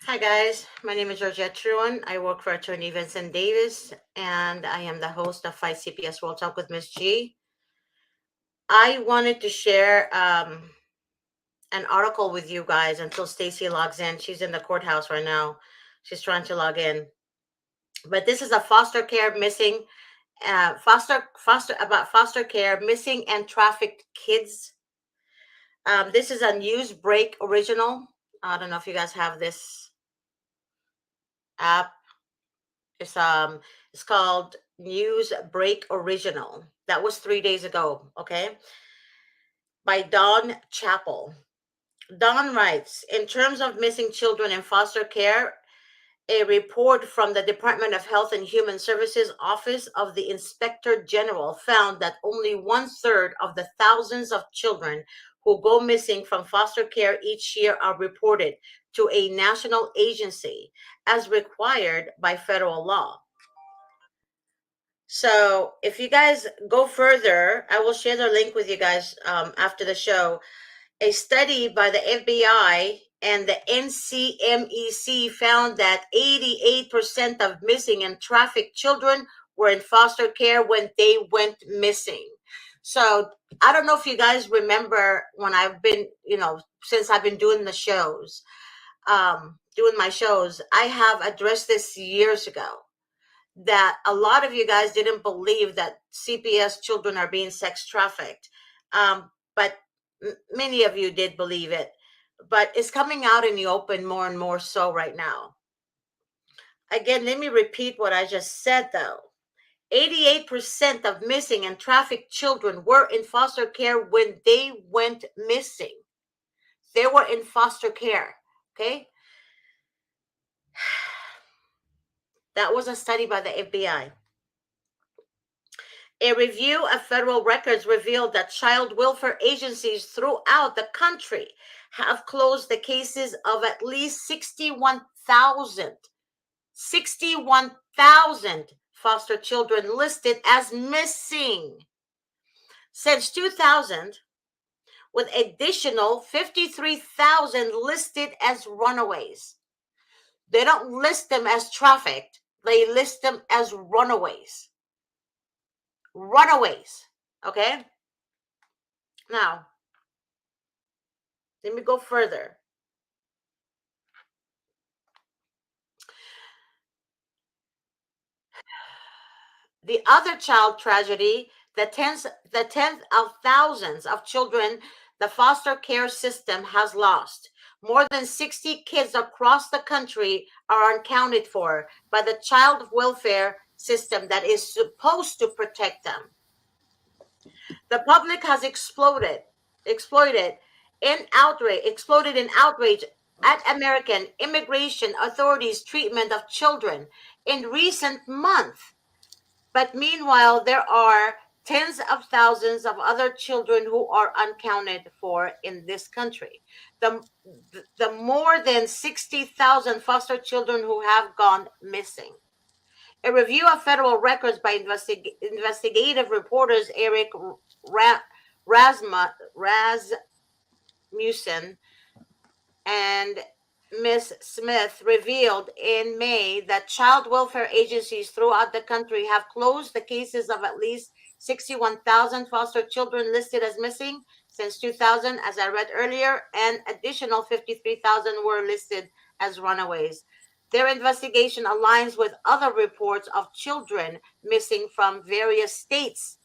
Hi guys, my name is Georgette Truan. I work for attorney Vincent Davis, and I am the host of Fight CPS World Talk with Miss G. I wanted to share an article with you guys until Stacy logs in. She's in the courthouse right now. She's trying to log in. But this is a foster care missing, foster care missing and trafficked kids. This is a news break original. I don't know if you guys have this app. It's um it's called News Break Original. That was 3 days ago, okay? By Dawn Chappell. Dawn writes, in terms of missing children in foster care, a report from the Department of Health and Human Services Office of the Inspector General found that only 1/3 of the thousands of children who go missing from foster care each year are reported to a national agency as required by federal law. So if you guys go further, I will share the link with you guys after the show. A study by the FBI and the NCMEC found that 88% of missing and trafficked children were in foster care when they went missing. So I don't know if you guys remember when I've been, since I've been doing doing my shows, I have addressed this years ago that a lot of you guys didn't believe that CPS children are being sex trafficked. But many of you did believe it. But it's coming out in the open more and more so right now. Again, let me repeat what I just said though. 88% of missing and trafficked children were in foster care when they went missing. They were in foster care. Okay. That was a study by the FBI. A review of federal records revealed that child welfare agencies throughout the country have closed the cases of at least 61,000 foster children listed as missing since 2000, with additional 53,000 listed as runaways. They don't list them as trafficked, they list them as runaways. Runaways, okay? Now, let me go further. The other child tragedy, the tenth of thousands of children the foster care system has lost. More than 60 kids across the country are unaccounted for by the child welfare system that is supposed to protect them. The public has exploded in outrage at American immigration authorities' treatment of children in recent months. But meanwhile, there are tens of thousands of other children who are unaccounted for in this country. The more than 60,000 foster children who have gone missing. A review of federal records by investigative reporters Eric Rasmussen and Ms. Smith revealed in May that child welfare agencies throughout the country have closed the cases of at least 61,000 foster children listed as missing since 2000, as I read earlier, and additional 53,000 were listed as runaways. Their investigation aligns with other reports of children missing from various states.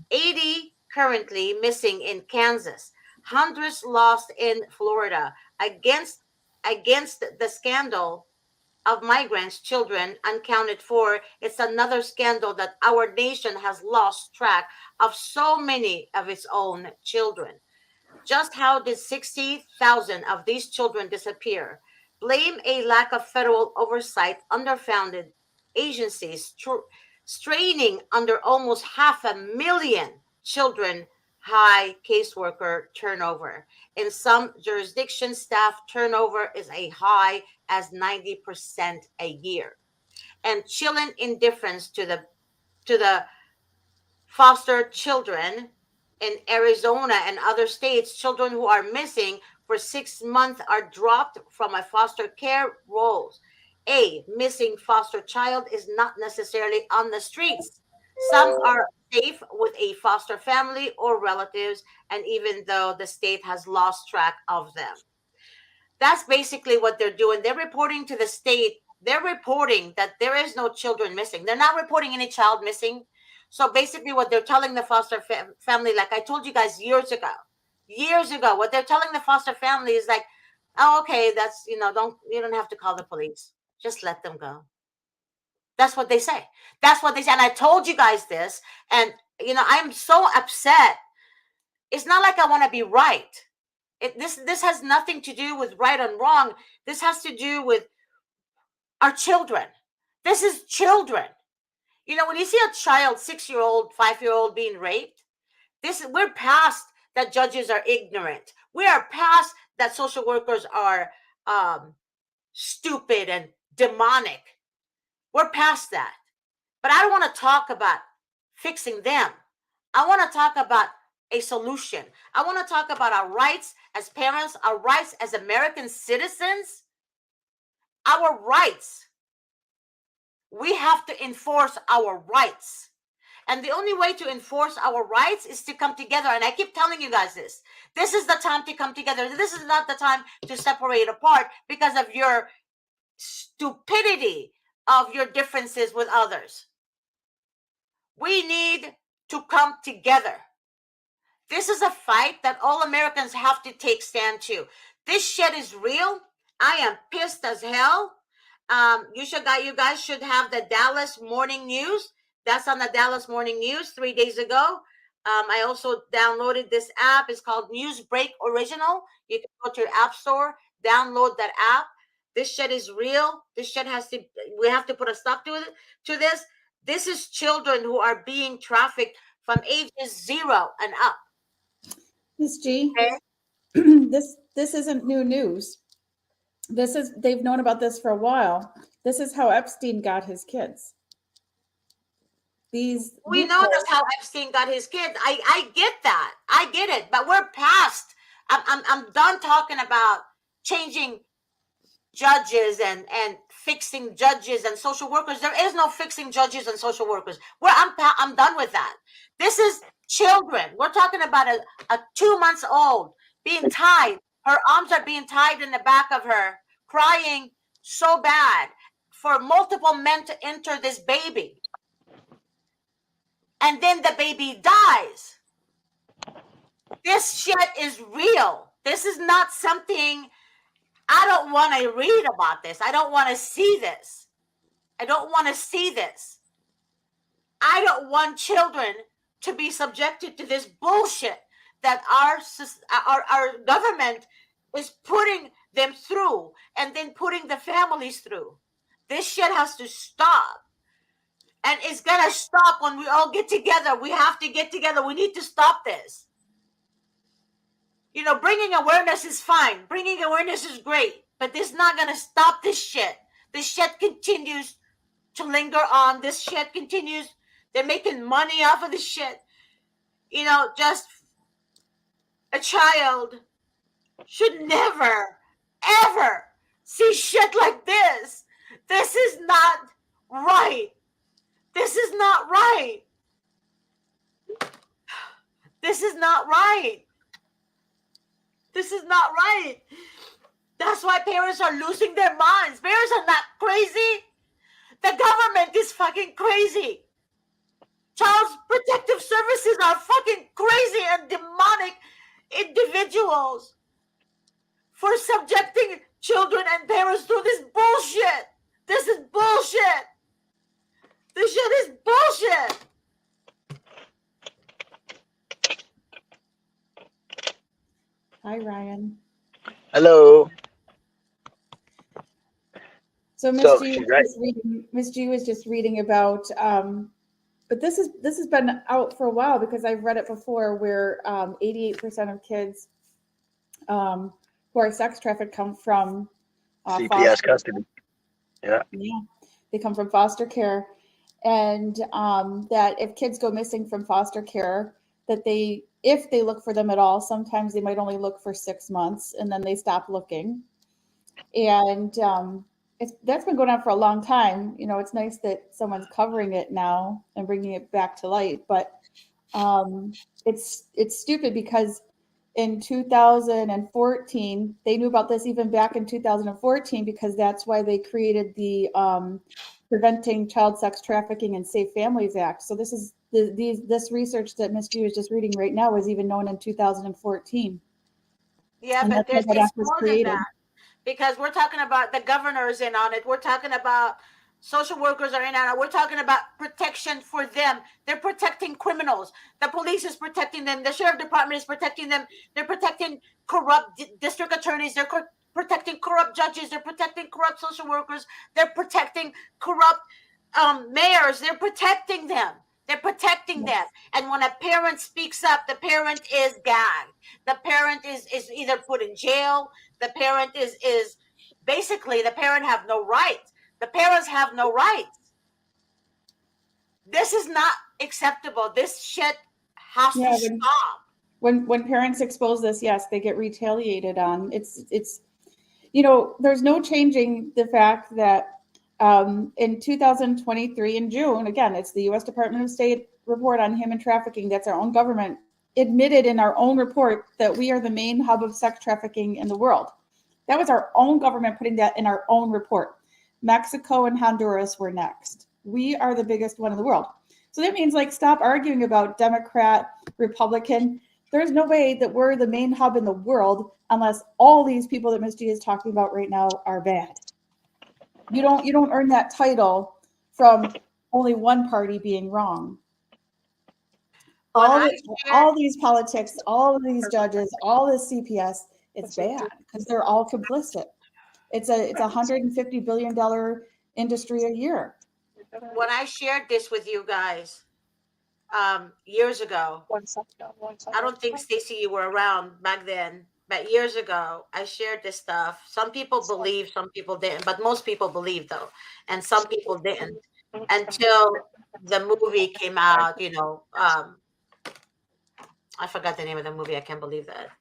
80 currently missing in Kansas, hundreds lost in Florida. Against the scandal of migrants children unaccounted for, it's another scandal that our nation has lost track of so many of its own children. Just how did 60,000 of these children disappear? Blame a lack of federal oversight, underfunded agencies straining under almost 500,000 children, high caseworker turnover. In some jurisdictions, staff turnover is as high as 90% a year. And chilling indifference to the foster children in Arizona and other states, children who are missing for 6 months are dropped from a foster care rolls. A missing foster child is not necessarily on the streets. Some are safe with a foster family or relatives, and even though the state has lost track of them. That's basically what they're doing. They're reporting to the state. They're reporting that there is no children missing. They're not reporting any child missing. So basically, what they're telling the foster family, like I told you guys years ago, what they're telling the foster family is like, oh, okay, that's, you don't have to call the police. Just let them go. That's what they say. That's what they say. And I told you guys this, and I'm so upset. It's not like I want to be right. This has nothing to do with right and wrong. This has to do with our children. This is children. When you see a child, 6-year-old, 5-year-old being raped, we're past that judges are ignorant. We are past that social workers are stupid and demonic. We're past that. But I don't want to talk about fixing them. I want to talk about a solution. I want to talk about our rights as parents, our rights as American citizens, our rights. We have to enforce our rights. And the only way to enforce our rights is to come together. And I keep telling you guys this. This is the time to come together. This is not the time to separate apart because of your stupidity of your differences with others. We need to come together. This is a fight that all Americans have to take stand to. This shit is real. I am pissed as hell. You guys should have the Dallas Morning News. That's on the Dallas Morning News 3 days ago. I also downloaded this app. It's called Newsbreak Original. You can go to your app store, download that app. This shit is real. This shit we have to put a stop to this. This is children who are being trafficked from ages 0 and up. Miss G, okay? this isn't new news. They've known about this for a while. This is how Epstein got his kids. We know that's how Epstein got his kids. I get that. I get it. But we're past. I'm done talking about changing judges and fixing judges and social workers. There is no fixing judges and social workers. I'm done with that. This is children. We're talking about a 2 months old being tied. Her arms are being tied in the back of her, crying so bad for multiple men to enter this baby. And then the baby dies. This shit is real. This is not something. I don't want to read about this. I don't want to see this. I don't want to see this. I don't want children to be subjected to this bullshit that our government is putting them through and then putting the families through. This shit has to stop. And it's going to stop when we all get together. We have to get together. We need to stop this. Bringing awareness is fine. Bringing awareness is great. But this is not going to stop this shit. This shit continues to linger on. This shit continues. They're making money off of this shit. Just a child should never, ever see shit like this. This is not right. This is not right. This is not right. This is not right. That's why parents are losing their minds. Parents are not crazy. The government is fucking crazy. Child Protective Services are fucking crazy and demonic individuals for subjecting children and parents to this bullshit. This is bullshit. This shit is bullshit. Hi, Ryan. Hello. So Miss G was just reading about, but this has been out for a while because I've read it before, where 88% of kids who are sex trafficked come from CPS custody. Yeah, they come from foster care, and that if kids go missing from foster care, that if they look for them at all. Sometimes they might only look for 6 months and then they stop looking. And that's been going on for a long time. It's nice that someone's covering it now and bringing it back to light, but it's stupid because in 2014 they knew about this even back in 2014 because that's why they created the Preventing Child Sex Trafficking and Safe Families Act. So this research that Ms. G was just reading right now was even known in 2014. Yeah, And but that's why that it's act was more than created. that, because we're talking about the governors in on it. We're talking about social workers are in on it. We're talking about protection for them. They're protecting criminals. The police is protecting them. The sheriff department is protecting them. They're protecting corrupt district attorneys. They're protecting corrupt judges. They're protecting corrupt social workers. They're protecting corrupt mayors. They're protecting them. They're protecting them. Yes. And when a parent speaks up, the parent is gagged. The parent is either put in jail. The parent is basically, the parent have no rights. The parents have no rights. This is not acceptable. This shit has to Yeah, stop. when parents expose this, yes, they get retaliated on. It's there's no changing the fact that in 2023 in June, again, it's the U.S. Department of State report on human trafficking. That's our own government admitted in our own report that we are the main hub of sex trafficking in the world. That was our own government putting that in our own report. Mexico and Honduras were next. We are the biggest one in the world. So that means, like, stop arguing about Democrat, Republican. There's no way that we're the main hub in the world unless all these people that Ms. G is talking about right now are bad. You don't earn that title from only one party being wrong. All these politics, all of these judges, all this CPS, it's bad because they're all complicit. It's a $150 billion industry a year. When I shared this with you guys years ago, I don't think, Stacy, you were around back then, but years ago, I shared this stuff. Some people believe, some people didn't, but most people believe though, and some people didn't until the movie came out. I forgot the name of the movie. I can't believe that.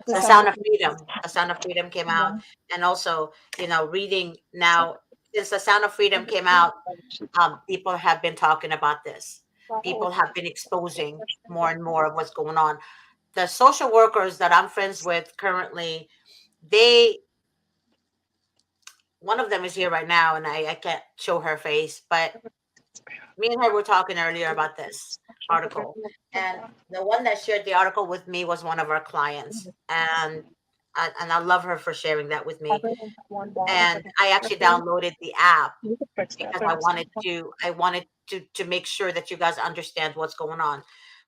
The Sound of Freedom. The Sound of Freedom came out, and also, reading now, since The Sound of Freedom came out, people have been talking about this. People have been exposing more and more of what's going on. The social workers that I'm friends with currently, one of them is here right now, and I can't show her face, but me and her were talking earlier about this article, and the one that shared the article with me was one of our clients, and I love her for sharing that with me. And I actually downloaded the app because I wanted to make sure that you guys understand what's going on.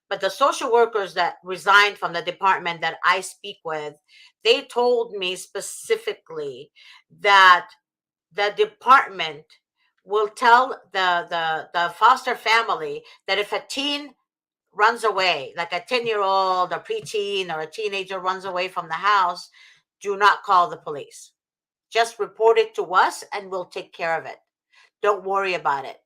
But the social workers that resigned from the department that I speak with, they told me specifically that the department will tell the foster family that if a teen runs away, like a 10-year-old, a preteen, or a teenager runs away from the house, do not call the police. Just report it to us and we'll take care of it. Don't worry about it.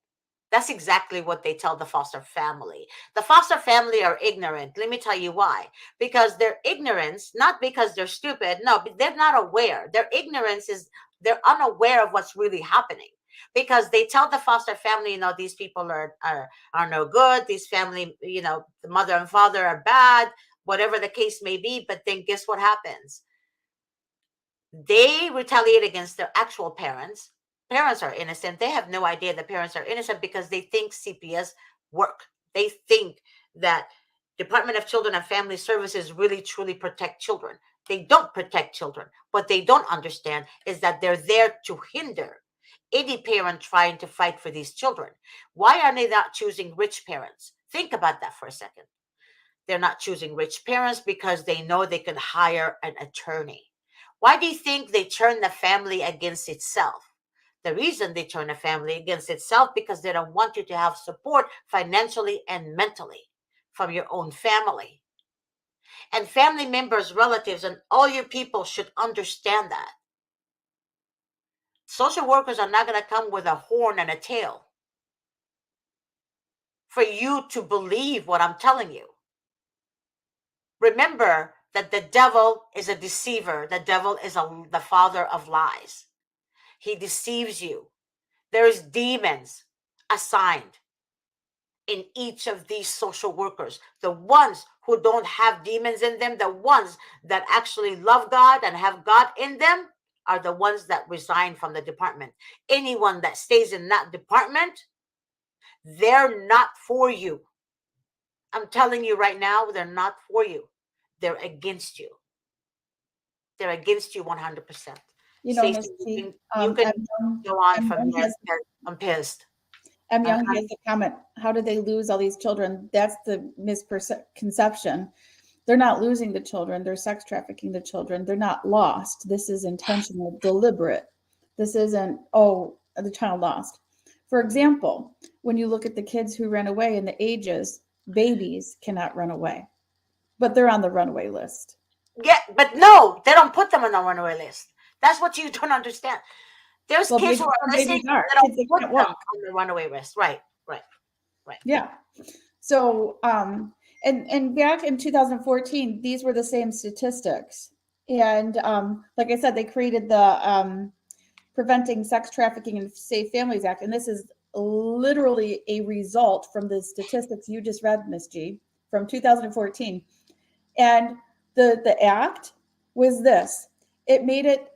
That's exactly what they tell the foster family. The foster family are ignorant. Let me tell you why. Because their ignorance, not because they're stupid, no, but they're not aware. Their ignorance is they're unaware of what's really happening. Because they tell the foster family, these people are no good. These family, the mother and father are bad, whatever the case may be. But then guess what happens? They retaliate against their actual parents. Parents are innocent. They have no idea the parents are innocent because they think CPS work. They think that Department of Children and Family Services really truly protect children. They don't protect children. What they don't understand is that they're there to hinder any parent trying to fight for these children. Why are they not choosing rich parents? Think about that for a second. They're not choosing rich parents because they know they can hire an attorney. Why do you think they turn the family against itself? The reason they turn a family against itself because they don't want you to have support financially and mentally from your own family. And family members, relatives, and all your people should understand that. Social workers are not going to come with a horn and a tail for you to believe what I'm telling you. Remember that the devil is a deceiver. The devil is the father of lies. He deceives you. There's demons assigned in each of these social workers. The ones who don't have demons in them, the ones that actually love God and have God in them, are the ones that resign from the department. Anyone that stays in that department, they're not for you. I'm telling you right now, they're not for you. They're against you. They're against you 100%. Miss Stacey, G, you can go on M. from Young here. has I'm pissed. M. I, Young I, has a comment. How did they lose all these children? That's the misconception. They're not losing the children. They're sex trafficking the children. They're not lost. This is intentional, deliberate. This isn't, oh, the child lost. For example, when you look at the kids who ran away in the ages, babies cannot run away, but they're on the runaway list. yeah, but no, they don't put them on the runaway list. That's what you don't understand. There's Well, kids who are missing. babies are They don't kids that put can't them walk. on the runaway list. Right, right, right. Yeah. So, and back in 2014, these were the same statistics. And like I said, they created the Preventing Sex Trafficking and Safe Families Act. And this is literally a result from the statistics you just read, Ms. G, from 2014. And the act was this. It made it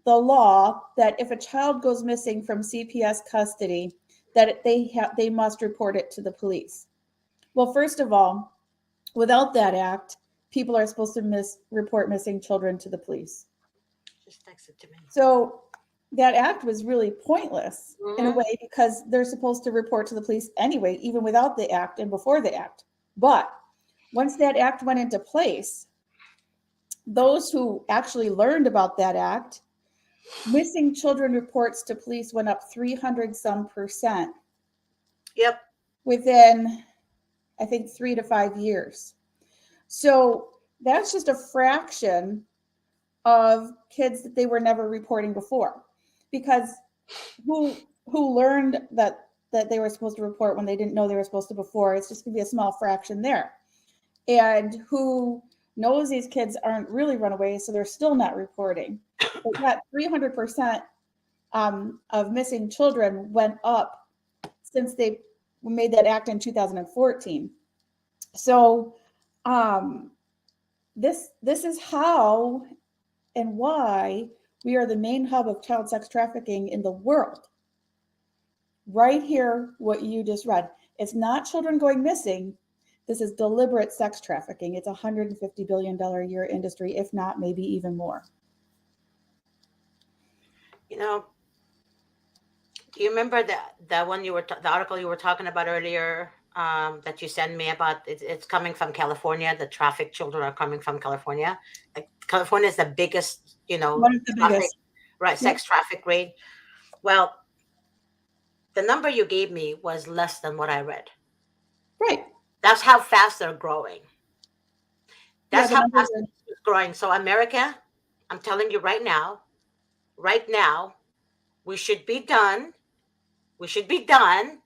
the law that if a child goes missing from CPS custody, that they must report it to the police. Well, first of all, without that act, people are supposed to report missing children to the police. Just text it to me. So that act was really pointless in a Mhm. way because they're supposed to report to the police anyway, even without the act and before the act. But once that act went into place, those who actually learned about that act, missing children reports to police went up 300 some percent Yep. within, I think, 3 to 5 years. So that's just a fraction of kids that they were never reporting before, because who learned that they were supposed to report when they didn't know they were supposed to before? It's just going to be a small fraction there. And who knows these kids aren't really runaways, so they're still not reporting. But that 300% of missing children went up since they made that act in 2014. So this is how and why we are the main hub of child sex trafficking in the world. Right here, what you just read. It's not children going missing. This is deliberate sex trafficking. It's a $150 billion a year industry, if not maybe even more. You know, do you remember that one the article you were talking about earlier, that you sent me about? It's coming from California. The traffic children are coming from California. Like, California is the biggest, One of the biggest. right, sex traffic rate. Well, the number you gave me was less than what I read. Right. That's how fast they're growing. That's Yeah, how fast it's growing. So America, I'm telling you right now, we should be done. We should be done.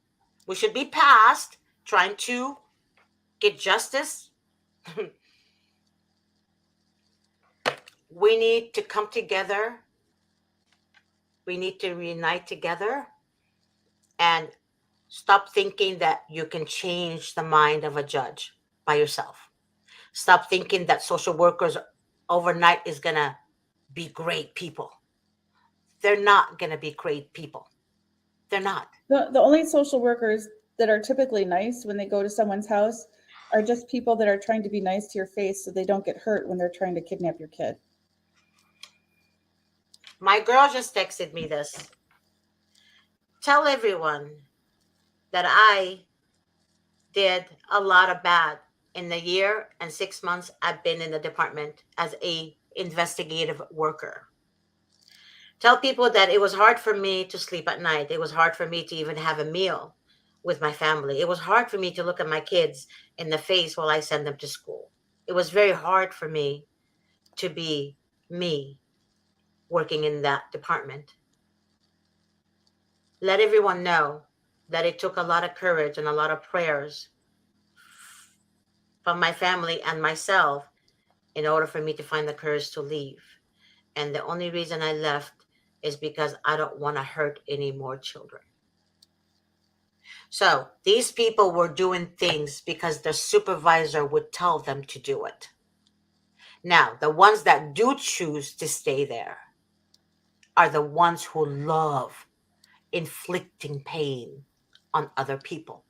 We should be past trying to get justice. We need to come together. We need to reunite together and stop thinking that you can change the mind of a judge by yourself. Stop thinking that social workers overnight is going to be great people. They're not going to be great people. They're not. The only social workers that are typically nice when they go to someone's house are just people that are trying to be nice to your face so they don't get hurt when they're trying to kidnap your kid. My girl just texted me this. Tell everyone that I did a lot of bad in the year and 6 months I've been in the department as a investigative worker. Tell people that it was hard for me to sleep at night. It was hard for me to even have a meal with my family. It was hard for me to look at my kids in the face while I send them to school. It was very hard for me to be me working in that department. Let everyone know that it took a lot of courage and a lot of prayers from my family and myself in order for me to find the courage to leave. And the only reason I left is because I don't want to hurt any more children. So these people were doing things because the supervisor would tell them to do it. Now, the ones that do choose to stay there are the ones who love inflicting pain on other people.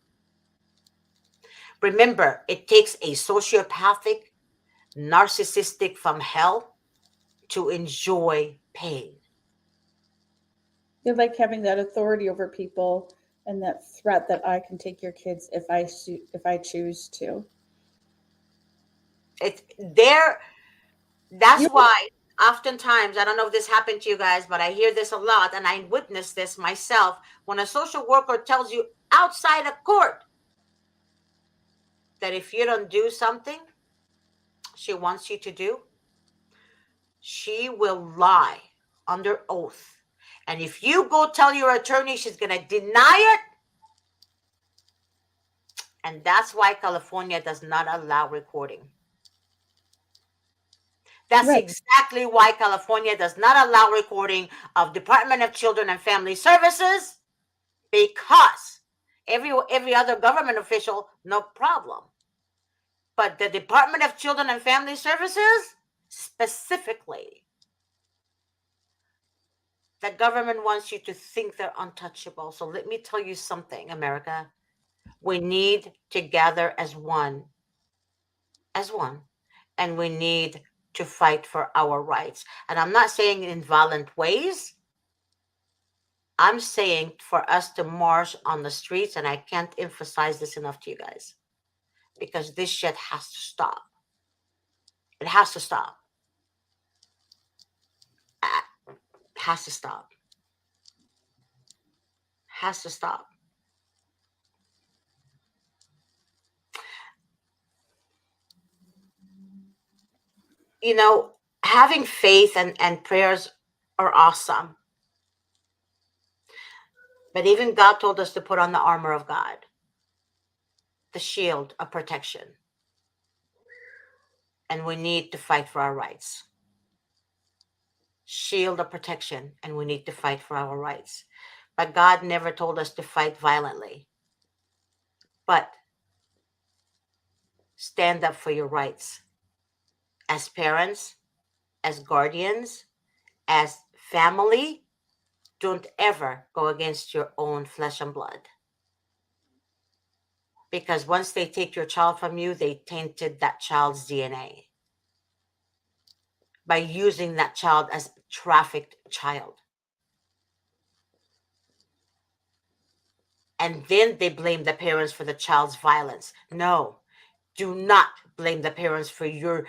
Remember, it takes a sociopathic, narcissistic from hell to enjoy pain. They like having that authority over people and that threat that I can take your kids if I choose to. It's there. That's You why oftentimes, I don't know if this happened to you guys, but I hear this a lot and I witness this myself. When a social worker tells you outside of court that if you don't do something she wants you to do, she will lie under oath. And if you go tell your attorney, she's going to deny it. And that's why California does not allow recording. That's right. exactly why California does not allow recording of Department of Children and Family Services, because every other government official, no problem. But the Department of Children and Family Services, specifically, the government wants you to think they're untouchable. So let me tell you something, America. We need to gather as one, and we need to fight for our rights. And I'm not saying in violent ways. I'm saying for us to march on the streets, and I can't emphasize this enough to you guys, because this shit has to stop. It has to stop. Has to stop. Has to stop. You know, having faith and prayers are awesome. But even God told us to put on the armor of God, the shield of protection. And we need to fight for our rights. Shield of protection, and we need to fight for our rights. But God never told us to fight violently. But stand up for your rights. As parents, as guardians, as family, don't ever go against your own flesh and blood. Because once they take your child from you, they tainted that child's DNA by using that child as a trafficked child. And then they blame the parents for the child's violence. No, do not blame the parents for your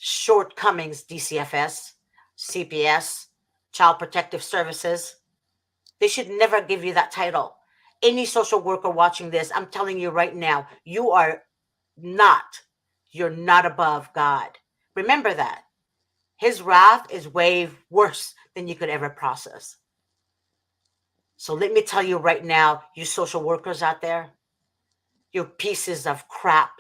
shortcomings, DCFS, CPS, Child Protective Services. They should never give you that title. Any social worker watching this, I'm telling you right now, you're not above God. Remember that. His wrath is way worse than you could ever process. So let me tell you right now, you social workers out there, you pieces of crap,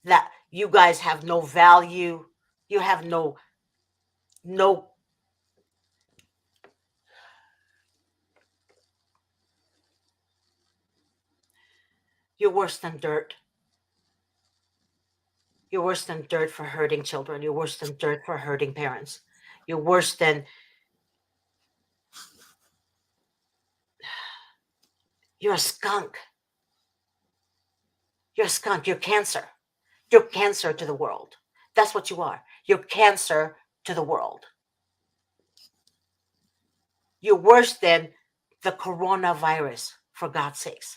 that you guys have no value. You have no, you're worse than dirt. You're worse than dirt for hurting children. You're worse than dirt for hurting parents. You're worse than, you're a skunk. You're a skunk. You're cancer. You're cancer to the world. That's what you are. You're cancer to the world. You're worse than the coronavirus, for God's sakes.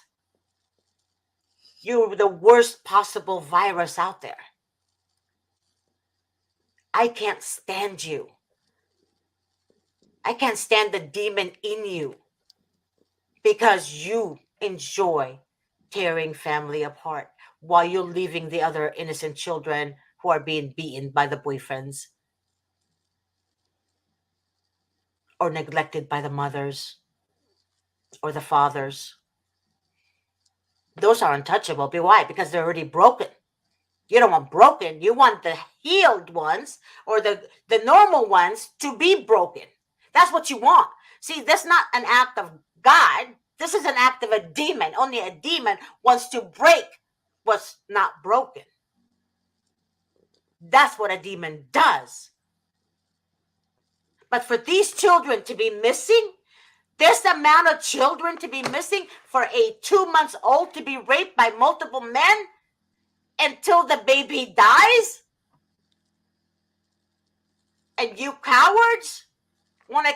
You're the worst possible virus out there. I can't stand you. I can't stand the demon in you, because you enjoy tearing family apart while you're leaving the other innocent children who are being beaten by the boyfriends or neglected by the mothers or the fathers. Those are untouchable. Why? Because they're already broken. You don't want broken. You want the healed ones or the normal ones to be broken. That's what you want. See, that's not an act of God. This is an act of a demon. Only a demon wants to break what's not broken. That's what a demon does. But for these children to be missing, this amount of children to be missing, for a 2 months old to be raped by multiple men until the baby dies, and you cowards want to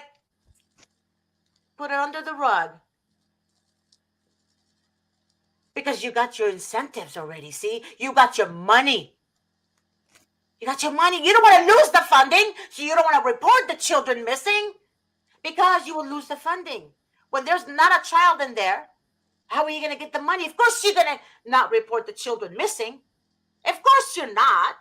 put it under the rug because you got your incentives already. See, you got your money. You got your money. You don't want to lose the funding, so you don't want to report the children missing because you will lose the funding. When there's not a child in there, how are you going to get the money? Of course, you're going to not report the children missing. Of course, you're not,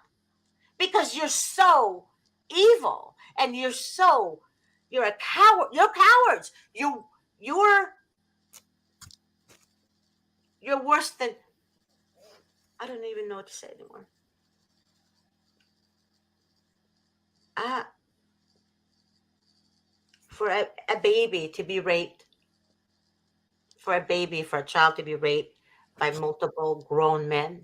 because you're so evil and you're a coward. You're cowards. You're worse than, I don't even know what to say anymore. For a baby to be raped, for a child to be raped by multiple grown men,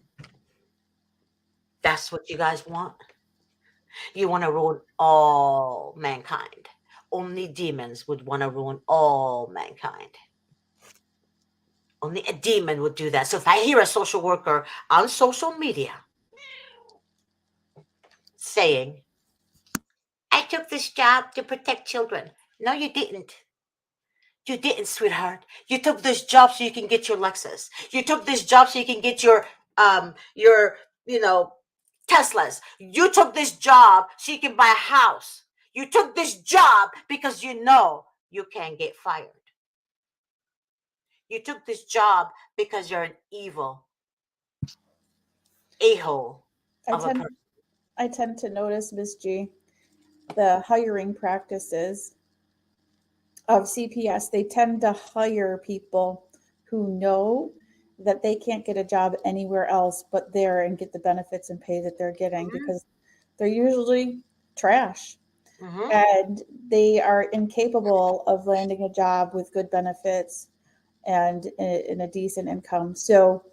that's what you guys want. You want to ruin all mankind. Only demons would want to ruin all mankind. Only a demon would do that. So if I hear a social worker on social media saying, I took this job to protect children. No, you didn't. You didn't, sweetheart. You took this job so you can get your Lexus. You took this job so you can get your you know, Teslas. You took this job so you can buy a house. You took this job because you know you can't get fired. You took this job because you're an evil a-hole of a person. I tend to notice, Ms. G, the hiring practices of CPS. They tend to hire people who know that they can't get a job anywhere else but there and get the benefits and pay that they're getting, because they're usually trash. And they are incapable of landing a job with good benefits and in a decent income. So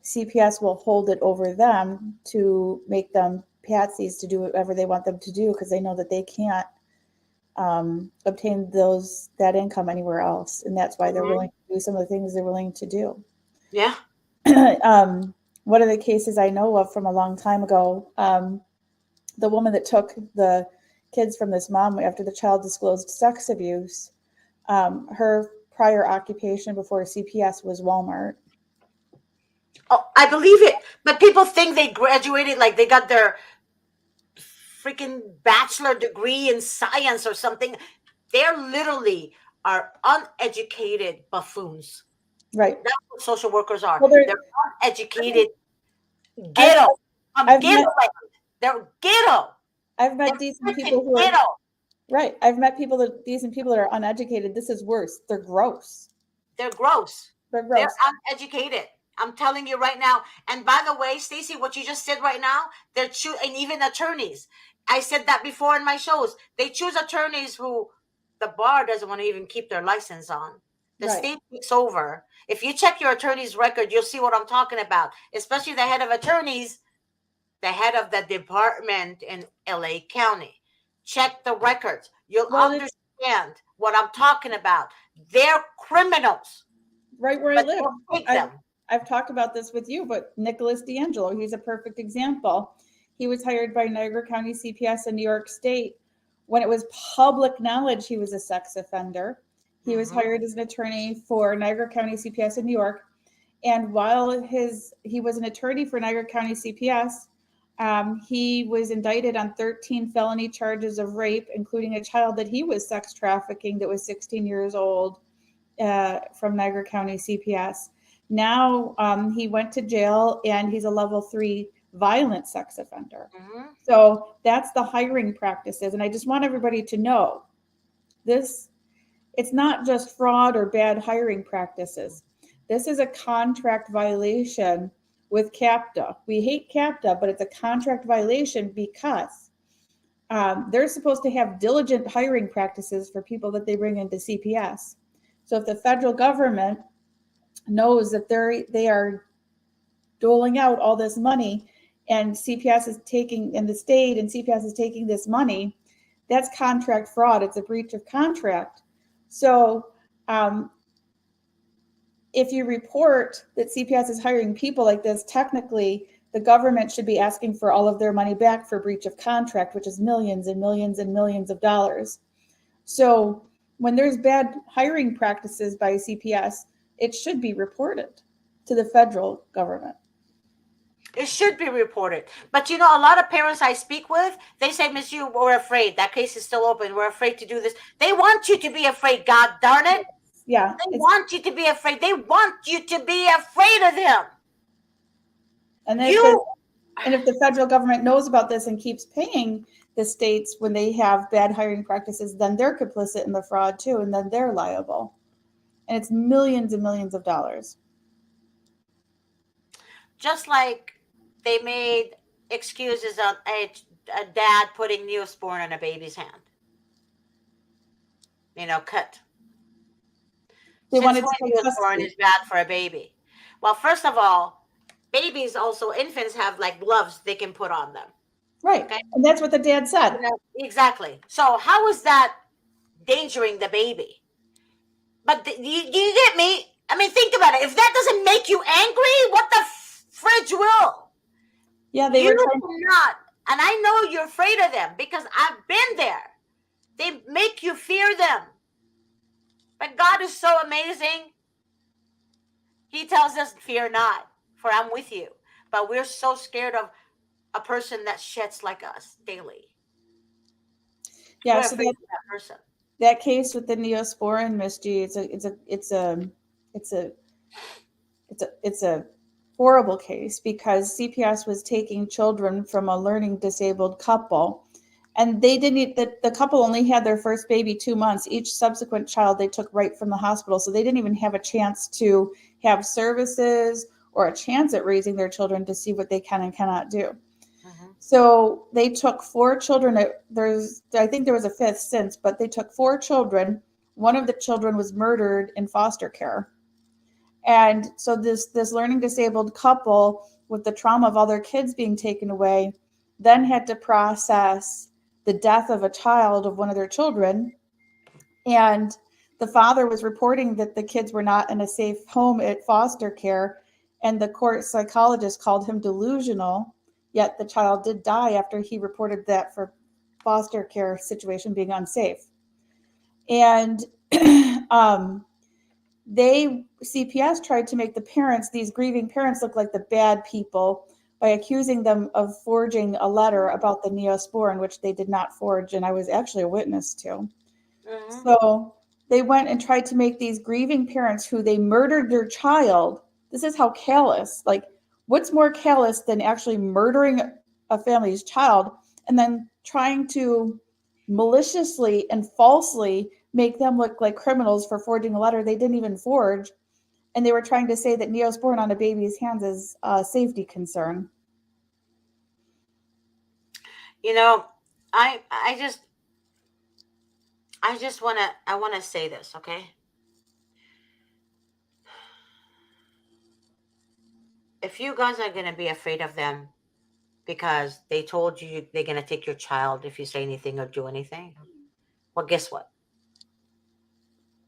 CPS will hold it over them to make them patsies to do whatever they want them to do, because they know that they can't obtain that income anywhere else, and that's why they're willing to do some of the things they're willing to do. Yeah. One of the cases I know of from a long time ago, the woman that took the kids from this mom after the child disclosed sex abuse, her prior occupation before CPS was Walmart. Oh, I believe it. But people think they graduated, like they got their freaking bachelor degree in science or something. They're literally are uneducated buffoons. Right. That's what social workers are. Well, they're uneducated ghetto. Ghetto. They're ghetto. I've met decent people who are right. I've met decent people that are uneducated. This is worse. They're gross. They're gross. They're gross. They're uneducated. I'm telling you right now. And by the way, Stacey, what you just said right now, and even attorneys. I said that before in my shows. They choose attorneys who the bar doesn't want to even keep their license on. The state takes over. If you check your attorney's record, you'll see what I'm talking about. Especially the head of attorneys, the head of the department in LA County. Check the records. You'll understand what I'm talking about. They're criminals. Right where I live. I've talked about this with you, but Nicholas D'Angelo, he's a perfect example. He was hired by Niagara County CPS in New York State when it was public knowledge he was a sex offender. He was hired as an attorney for Niagara County CPS in New York. And while he was an attorney for Niagara County CPS, he was indicted on 13 felony charges of rape, including a child that he was sex trafficking that was 16 years old from Niagara County CPS. Now he went to jail and he's a level 3 violent sex offender. So that's the hiring practices. And I just want everybody to know this, it's not just fraud or bad hiring practices. This is a contract violation with CAPTA. We hate CAPTA, but it's a contract violation because they're supposed to have diligent hiring practices for people that they bring into CPS. So if the federal government knows that they are doling out all this money and CPS is taking, and the state and CPS is taking this money, that's contract fraud. It's a breach of contract. So if you report that CPS is hiring people like this, technically the government should be asking for all of their money back for breach of contract, which is millions and millions and millions of dollars. So when there's bad hiring practices by CPS, it should be reported to the federal government. It should be reported. But you know, a lot of parents I speak with, they say, Miss Yu, we're afraid. That case is still open. We're afraid to do this. They want you to be afraid, God darn it. Yeah. They want you to be afraid. They want you to be afraid of them. And if the federal government knows about this and keeps paying the states when they have bad hiring practices, then they're complicit in the fraud too, and then they're liable. And it's millions and millions of dollars. Just like they made excuses on a dad putting Neosporin in a baby's hand. You know, cut. They Since wanted when to Neosporin is bad for a baby? Well, first of all, babies also, infants have like gloves they can put on them. Right. Okay? And that's what the dad said. You know, exactly. So how is that endangering the baby? But you get me? I mean, think about it. If that doesn't make you angry, what the fridge will? Yeah, they were trying not. And I know you're afraid of them because I've been there. They make you fear them. But God is so amazing. He tells us, fear not, for I'm with you. But we're so scared of a person that sheds like us daily. Yeah, so that person. That case with the Neosporin, Miss G, it's a horrible case because CPS was taking children from a learning disabled couple, and they didn't. The couple only had their first baby 2 months. Each subsequent child they took right from the hospital, so they didn't even have a chance to have services or a chance at raising their children to see what they can and cannot do. So they took 4 children. I think there was a 5th since, but they took 4 children. One of the children was murdered in foster care. And so this learning disabled couple, with the trauma of all their kids being taken away, then had to process the death of a child of one of their children. And the father was reporting that the kids were not in a safe home at foster care. And the court psychologist called him delusional. Yet the child did die after he reported that for foster care situation being unsafe. And CPS tried to make the parents, these grieving parents, look like the bad people by accusing them of forging a letter about the Neosporin, which they did not forge, and I was actually a witness to. So they went and tried to make these grieving parents who they murdered their child. This is how callous, like, what's more callous than actually murdering a family's child and then trying to maliciously and falsely make them look like criminals for forging a letter they didn't even forge. And they were trying to say that Neosporin on a baby's hands is a safety concern. You know, I want to say this, okay? If you guys are going to be afraid of them because they told you they're going to take your child if you say anything or do anything, well, guess what?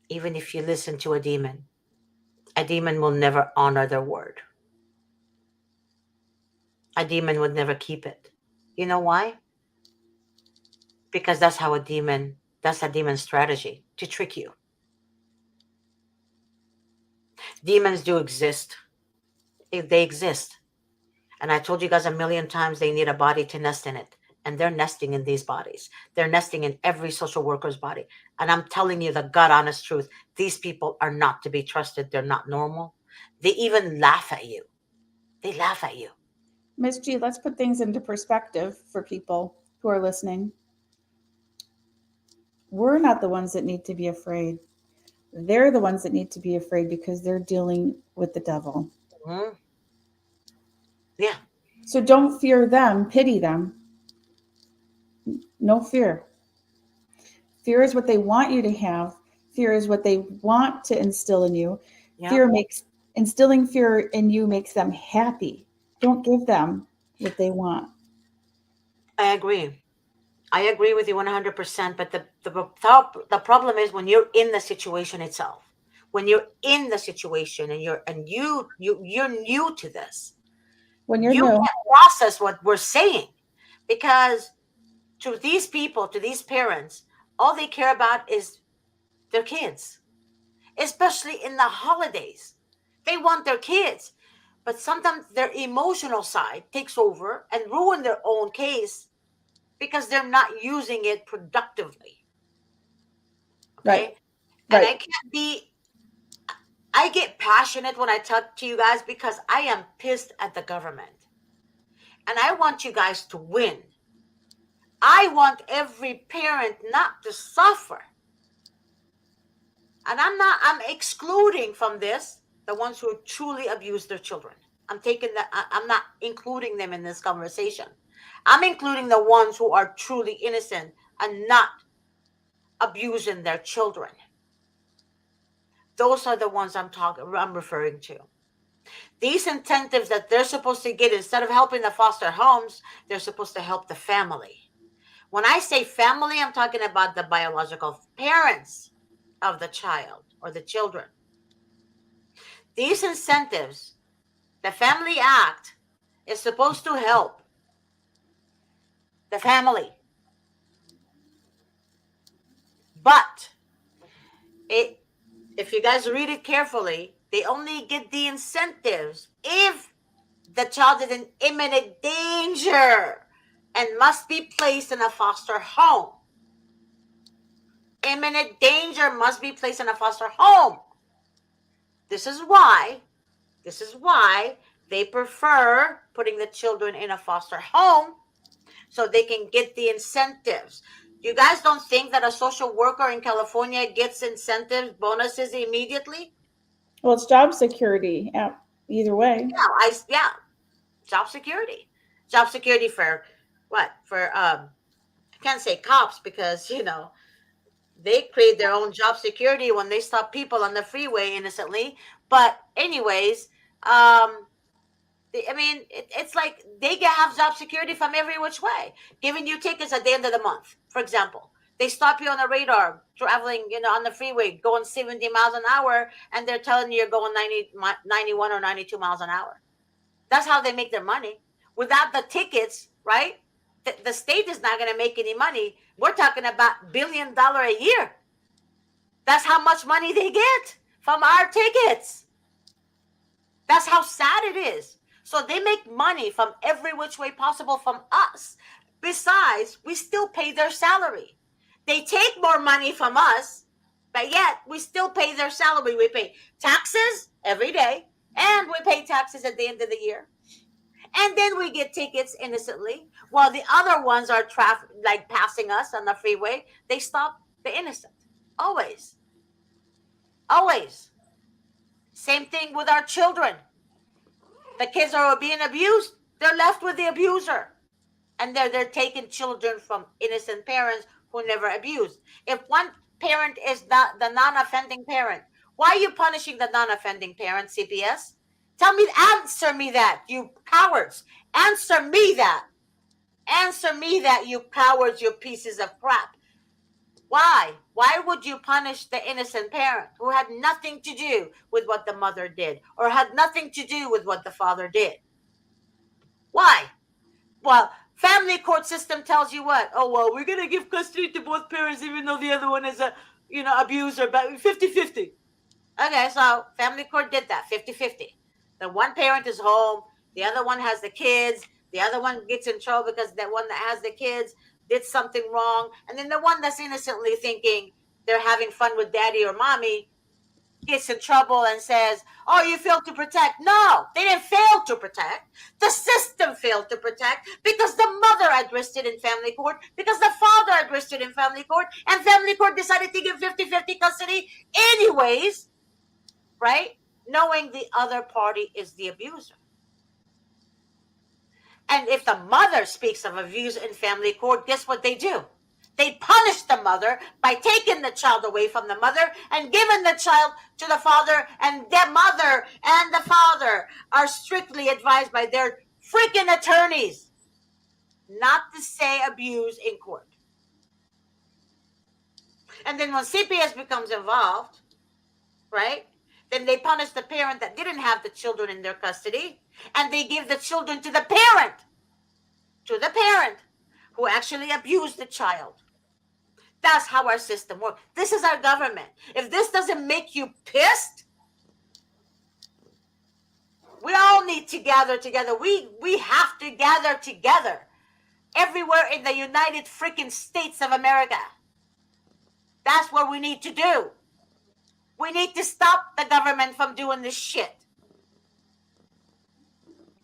Even if you listen to a demon will never honor their word. A demon would never keep it. You know why? Because that's a demon's strategy, to trick you. Demons do exist. They exist. And I told you guys a million times they need a body to nest in it. And they're nesting in these bodies. They're nesting in every social worker's body. And I'm telling you the God honest truth. These people are not to be trusted. They're not normal. They even laugh at you. They laugh at you. Miss G, let's put things into perspective for people who are listening. We're not the ones that need to be afraid. They're the ones that need to be afraid because they're dealing with the devil. Yeah, So don't fear them, pity them. No fear. Fear is what they want you to have. Fear is what they want to instill in you. yeah, Fear makes instilling fear in you makes them happy. Don't give them what they want. I agree. I agree with you 100%. But the problem is when you're in the situation itself. When you're in the situation and you're new to this, When you're you new, can't process what we're saying, because to these people, to these parents, all they care about is their kids, especially in the holidays. They want their kids, but sometimes their emotional side takes over and ruin their own case because they're not using it productively. right, Okay. And right. I get passionate when I talk to you guys because I am pissed at the government and I want you guys to win. I want every parent not to suffer. And I'm excluding from this the ones who truly abuse their children. I'm taking that, I'm not including them in this conversation. I'm including the ones who are truly innocent and not abusing their children. Those are the ones I'm referring to. These incentives that they're supposed to get, instead of helping the foster homes, they're supposed to help the family. When I say family, I'm talking about the biological parents of the child or the children. These incentives, the Family Act, is supposed to help the family. But it, if you guys read it carefully, they only get the incentives if the child is in imminent danger and must be placed in a foster home. Imminent danger must be placed in a foster home. This is why, this is why they prefer putting the children in a foster home so they can get the incentives. You guys don't think that a social worker in California gets incentives, bonuses immediately? Well, it's job security. Yeah, either way. Yeah, job security. Job security for what? For I can't say cops because, they create their own job security when they stop people on the freeway innocently. But anyways, I mean, it's like they have job security from every which way, giving you tickets at the end of the month. For example, they stop you on the radar traveling, on the freeway, going 70 miles an hour, and they're telling you you're going 91 or 92 miles an hour. That's how they make their money. Without the tickets, right? The state is not going to make any money. We're talking about $1 billion a year. That's how much money they get from our tickets. That's how sad it is. So they make money from every which way possible from us. Besides, we still pay their salary. They take more money from us, but yet we still pay their salary. We pay taxes every day, and we pay taxes at the end of the year. And then we get tickets innocently, while the other ones are like passing us on the freeway. They stop the innocent. Always. Always. Same thing with our children. The kids are being abused, they're left with the abuser. And they're taking children from innocent parents who never abused. If one parent is not the non-offending parent, why are you punishing the non-offending parent, CPS? Answer me that, you cowards. Answer me that. Answer me that, you cowards, you pieces of crap. Why? Why would you punish the innocent parent who had nothing to do with what the mother did or had nothing to do with what the father did? Why? Well, family court system tells you what? Oh, well, we're going to give custody to both parents even though the other one is a, abuser, but 50-50. Okay, so family court did that, 50-50. The one parent is home, the other one has the kids, the other one gets in trouble because that one that has the kids did something wrong, and then the one that's innocently thinking they're having fun with daddy or mommy gets in trouble and says, "Oh, you failed to protect." No, they didn't fail to protect. The system failed to protect because the mother addressed it in family court, because the father addressed it in family court, and family court decided to give 50-50 custody anyways, right? Knowing the other party is the abuser. And if the mother speaks of abuse in family court, guess what they do? They punish the mother by taking the child away from the mother and giving the child to the father, and the mother and the father are strictly advised by their freaking attorneys not to say abuse in court. And then when CPS becomes involved, right, then they punish the parent that didn't have the children in their custody, and they give the children to the parent who actually abused the child. That's how our system works. This is our government. If this doesn't make you pissed, we all need to gather together. We have to gather together everywhere in the United freaking States of America. That's what we need to do. We need to stop the government from doing this shit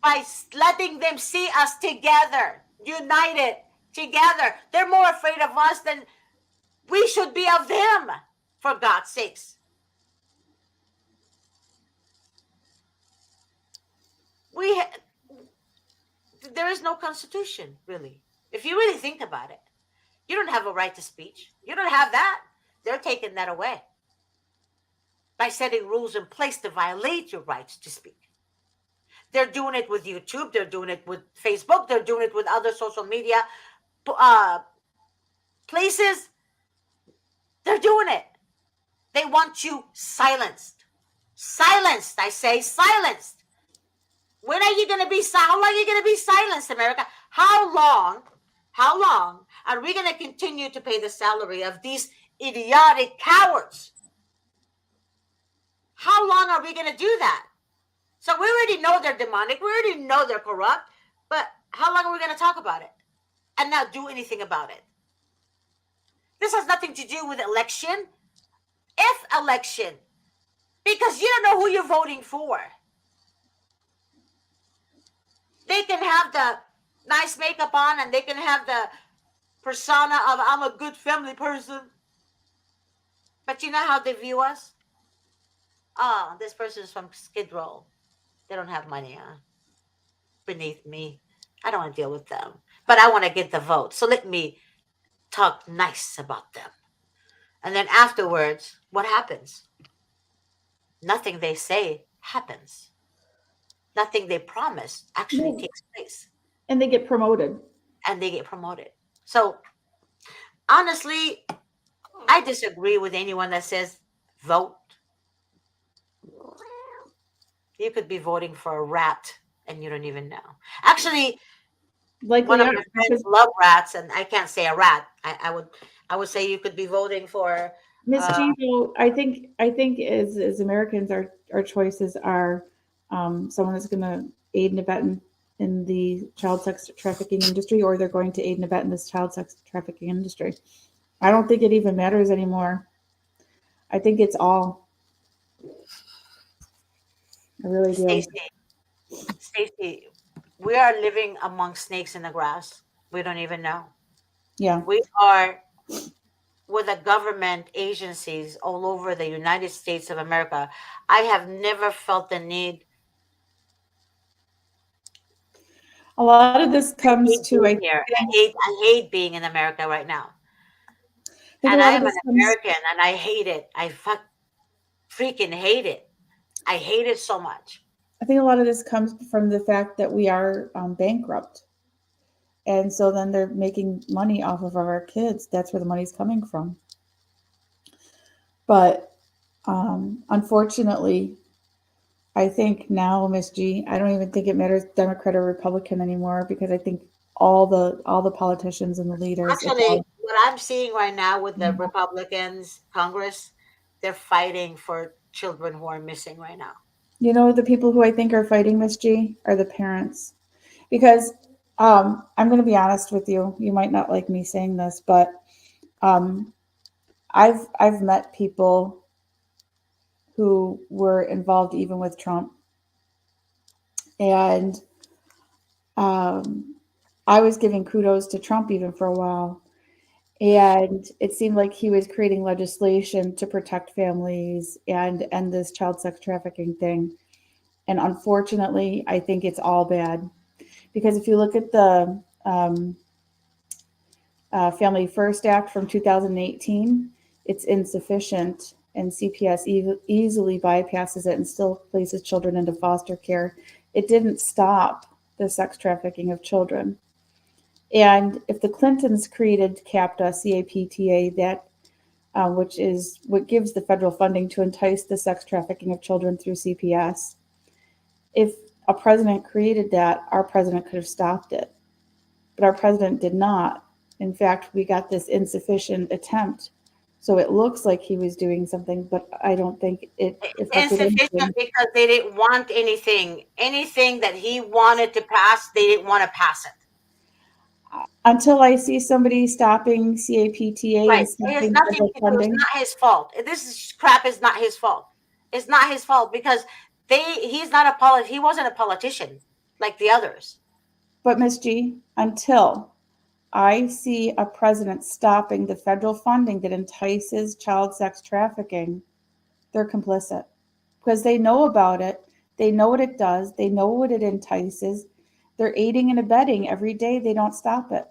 by letting them see us together, united together. They're more afraid of us than we should be of them, for God's sakes. There is no constitution, really. If you really think about it, you don't have a right to speech. You don't have that. They're taking that away by setting rules in place to violate your rights to speak. They're doing it with YouTube. They're doing it with Facebook. They're doing it with other social media places. They're doing it. They want you silenced. Silenced, I say, silenced. When are you going to be how long are you going to be silenced, America? How long are we going to continue to pay the salary of these idiotic cowards? How long are we going to do that? So we already know they're demonic. We already know they're corrupt. But how long are we going to talk about it and not do anything about it? This has nothing to do with election. If election, because you don't know who you're voting for. They can have the nice makeup on and they can have the persona of I'm a good family person. But you know how they view us? Oh, this person's from Skid Row. They don't have money beneath me. I don't want to deal with them. But I want to get the vote. So let me talk nice about them. And then afterwards, what happens? Nothing they say happens. Nothing they promise actually takes place. And they get promoted. So honestly, I disagree with anyone that says vote. You could be voting for a rat and you don't even know. Actually, one of my friends love rats, and I can't say a rat. I would say you could be voting for Miss G. I think as Americans, our choices are someone that's going to aid and abet in the child sex trafficking industry, or they're going to aid and abet in this child sex trafficking industry. I don't think it even matters anymore. I think it's all. I really do. Stacey, we are living among snakes in the grass. We don't even know. Yeah. We are with the government agencies all over the United States of America. I have never felt the need. A lot of this comes to I hate being in America right now. And I am an American and I hate it. I freaking hate it. I hate it so much. I think a lot of this comes from the fact that we are bankrupt. And so then they're making money off of our kids. That's where the money's coming from. But unfortunately, I think now, Miss G, I don't even think it matters Democrat or Republican anymore, because I think all the politicians and the leaders. Actually, what I'm seeing right now with the Republicans, Congress, they're fighting for children who are missing right now. You know, the people who I think are fighting, Miss G, are the parents. Because I'm going to be honest with you. You might not like me saying this, but I've met people who were involved even with Trump, and I was giving kudos to Trump even for a while, and it seemed like he was creating legislation to protect families and end this child sex trafficking thing. And unfortunately, I think it's all bad, Because if you look at the Family First Act from 2018, it's insufficient, and CPS easily bypasses it and still places children into foster care. It didn't stop the sex trafficking of children. And if the Clintons created CAPTA, CAPTA, that which is what gives the federal funding to entice the sex trafficking of children through CPS, if a president created that, our president could have stopped it. But our president did not. In fact, we got this insufficient attempt. So it looks like he was doing something, but I don't think it affected Insufficient anything. because they didn't want anything that he wanted to pass. They didn't want to pass it. Until I see somebody stopping CAPTA Right. and It has stopping nothing federal to do. It's funding, not his fault. Crap is not his fault. It's not his fault because he's not he wasn't a politician like the others. but Miss G, until I see a president stopping the federal funding that entices child sex trafficking, they're complicit because they know about it. They know what it does. They know what it entices. They're aiding and abetting every day. They don't stop it.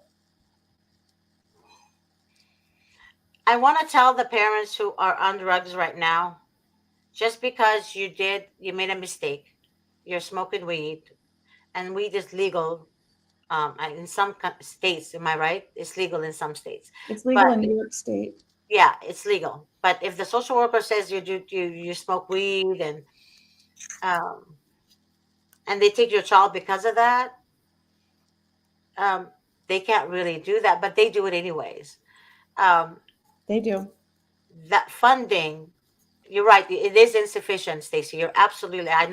I want to tell the parents who are on drugs right now, just because you made a mistake, you're smoking weed, and weed is legal in some states. Am I right? It's legal in some states, It's but legal in New York State. yeah, it's legal. But if the social worker says you smoke weed um, and they take your child because of that, um, they can't really do that, but they do it anyways. Um, They do. that funding, you're right, it is insufficient, Stacy. You're absolutely. I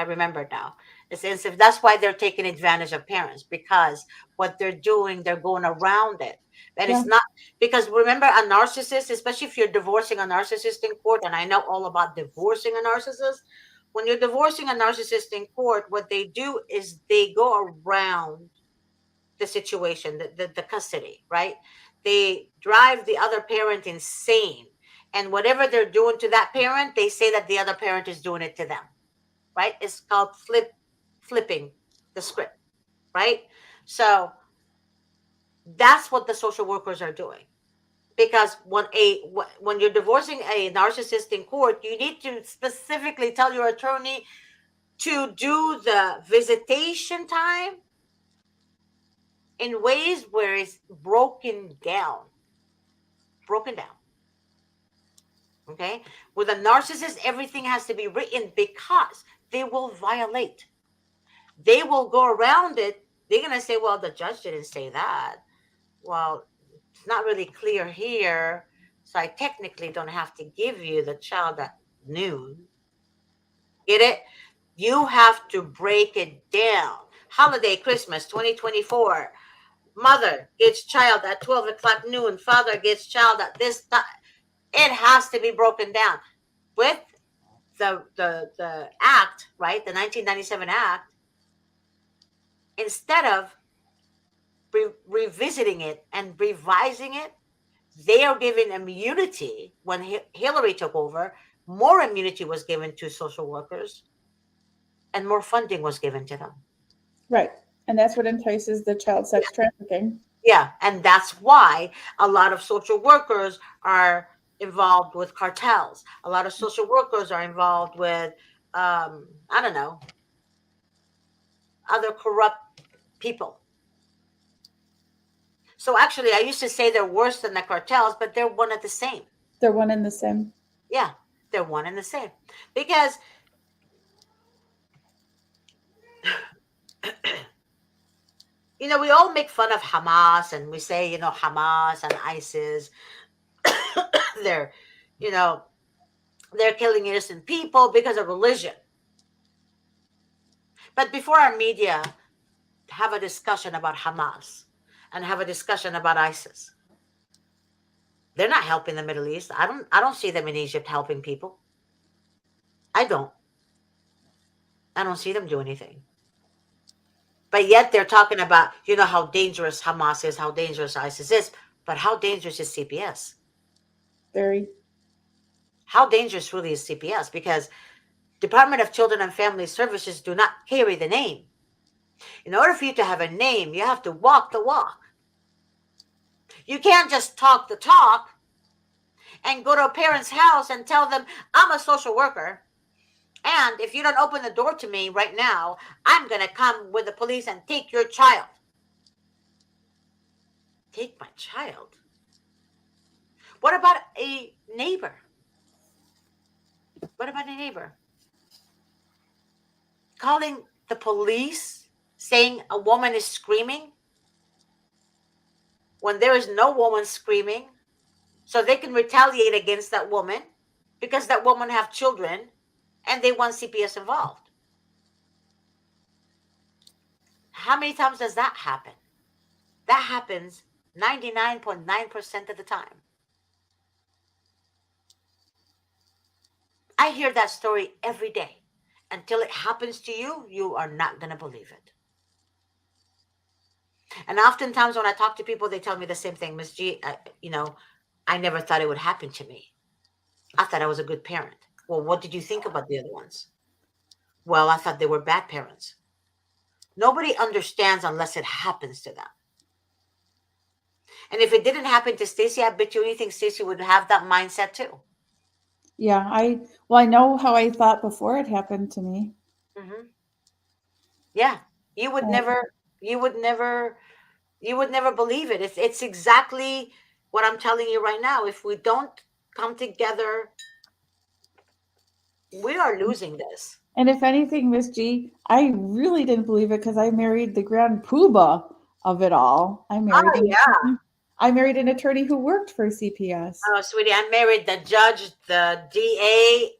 remembered now. It's insufficient. That's why they're taking advantage of parents, because what they're doing, they're going around it. And Yeah, it's not because, remember, a narcissist, especially if you're divorcing a narcissist in court, and I know all about divorcing a narcissist. When you're divorcing a narcissist in court, what they do is they go around the situation, the custody, right? They drive the other parent insane. And whatever they're doing to that parent, they say that the other parent is doing it to them, right? It's called flipping the script, right? So that's what the social workers are doing. Because when you're divorcing a narcissist in court, you need to specifically tell your attorney to do the visitation time in ways where it's broken down. Okay. With a narcissist, everything has to be written because they will violate. They will go around it. They're going to say, well, the judge didn't say that. Well, it's not really clear here. So I technically don't have to give you the child at noon. Get it? You have to break it down. Holiday Christmas 2024. Mother gets child at 12 o'clock noon. Father gets child at this time. It has to be broken down. With the act, right? The 1997 act, instead of revisiting it and revising it, they are given immunity. When Hillary took over, more immunity was given to social workers and more funding was given to them. right. And that's what entices the child sex trafficking. Yeah, and that's why a lot of social workers are involved with cartels. A lot of social workers are involved with, I don't know, other corrupt people. So actually, I used to say they're worse than the cartels, but they're one and the same. They're one and the same. Yeah, they're one and the same. Because we all make fun of Hamas and we say, Hamas and ISIS, they're, you know, they're killing innocent people because of religion. But before our media have a discussion about Hamas and have a discussion about ISIS, they're not helping the Middle East. I don't see them in Egypt helping people. I don't. I don't see them do anything. But yet they're talking about, how dangerous Hamas is, how dangerous ISIS is. But how dangerous is CPS? Very. How dangerous really is CPS? Because Department of Children and Family Services do not carry the name. In order for you to have a name, you have to walk the walk. You can't just talk the talk and go to a parent's house and tell them, I'm a social worker. And if you don't open the door to me right now, I'm going to come with the police and take your child. Take my child? What about a neighbor? What about a neighbor? Calling the police, saying a woman is screaming when there is no woman screaming, so they can retaliate against that woman because that woman have children and they want CPS involved. How many times does that happen? That happens 99.9% of the time. I hear that story every day. Until it happens to you, you are not going to believe it. And oftentimes when I talk to people, they tell me the same thing. Miss G, I never thought it would happen to me. I thought I was a good parent. Well, what did you think about the other ones? Well, I thought they were bad parents. Nobody understands unless it happens to them. And if it didn't happen to Stacy, I bet you anything Stacy would have that mindset too. Yeah, I know how I thought before it happened to me. Mm-hmm. Yeah, you would never believe it. It's exactly what I'm telling you right now. If we don't come together, we are losing this. And if anything, Miss G, I really didn't believe it because I married the grand poobah of it all. Oh yeah. I married an attorney who worked for CPS. Oh, sweetie, I married the judge, the DA.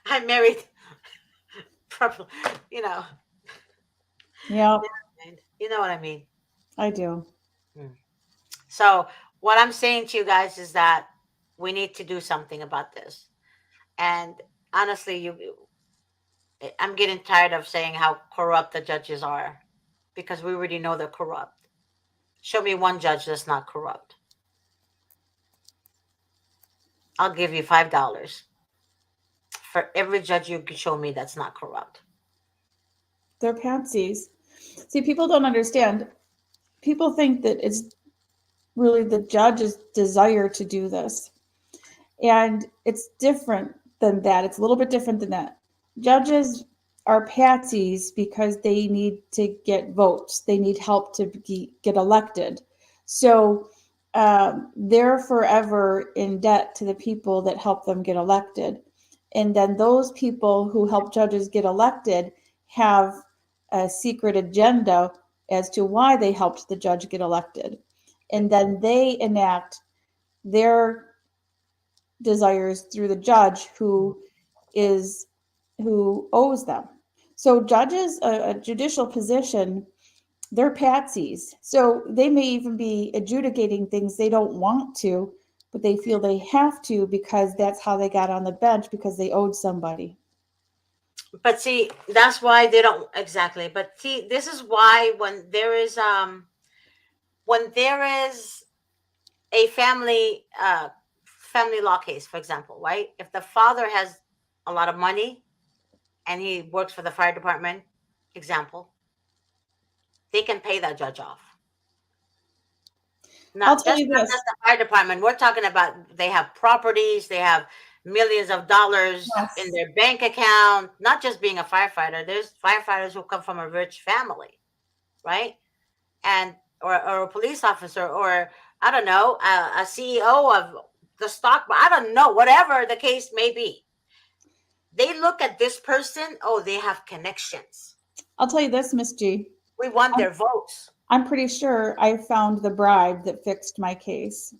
I married, probably, Yeah, you know what I mean. I do. So what I'm saying to you guys is that we need to do something about this. And honestly, I'm getting tired of saying how corrupt the judges are, because we already know they're corrupt. Show me one judge that's not corrupt. I'll give you $5 for every judge you can show me that's not corrupt. They're patsies. See, people don't understand. People think that it's really the judge's desire to do this. And it's different than that. It's a little bit different than that. Judges are patsies because they need to get votes. They need help to get elected. So they're forever in debt to the people that help them get elected. And then those people who help judges get elected have a secret agenda as to why they helped the judge get elected. And then they enact their desires through the judge who owes them. So judges, a judicial position, they're patsies. So they may even be adjudicating things they don't want to, but they feel they have to because that's how they got on the bench, because they owed somebody. But see, that's why they don't exactly. But see, this is why when there is a family law case, for example, right? If the father has a lot of money and he works for the fire department, example, they can pay that judge off. Not just the fire department. We're talking about they have properties, they have millions of dollars in their bank account. Not just being a firefighter. There's firefighters who come from a rich family, right? And or a police officer, or I don't know, a CEO of the stock. I don't know, whatever the case may be. They look at this person. Oh, they have connections. I'll tell you this, Miss G. We want their votes. I'm pretty sure I found the bribe that fixed my case.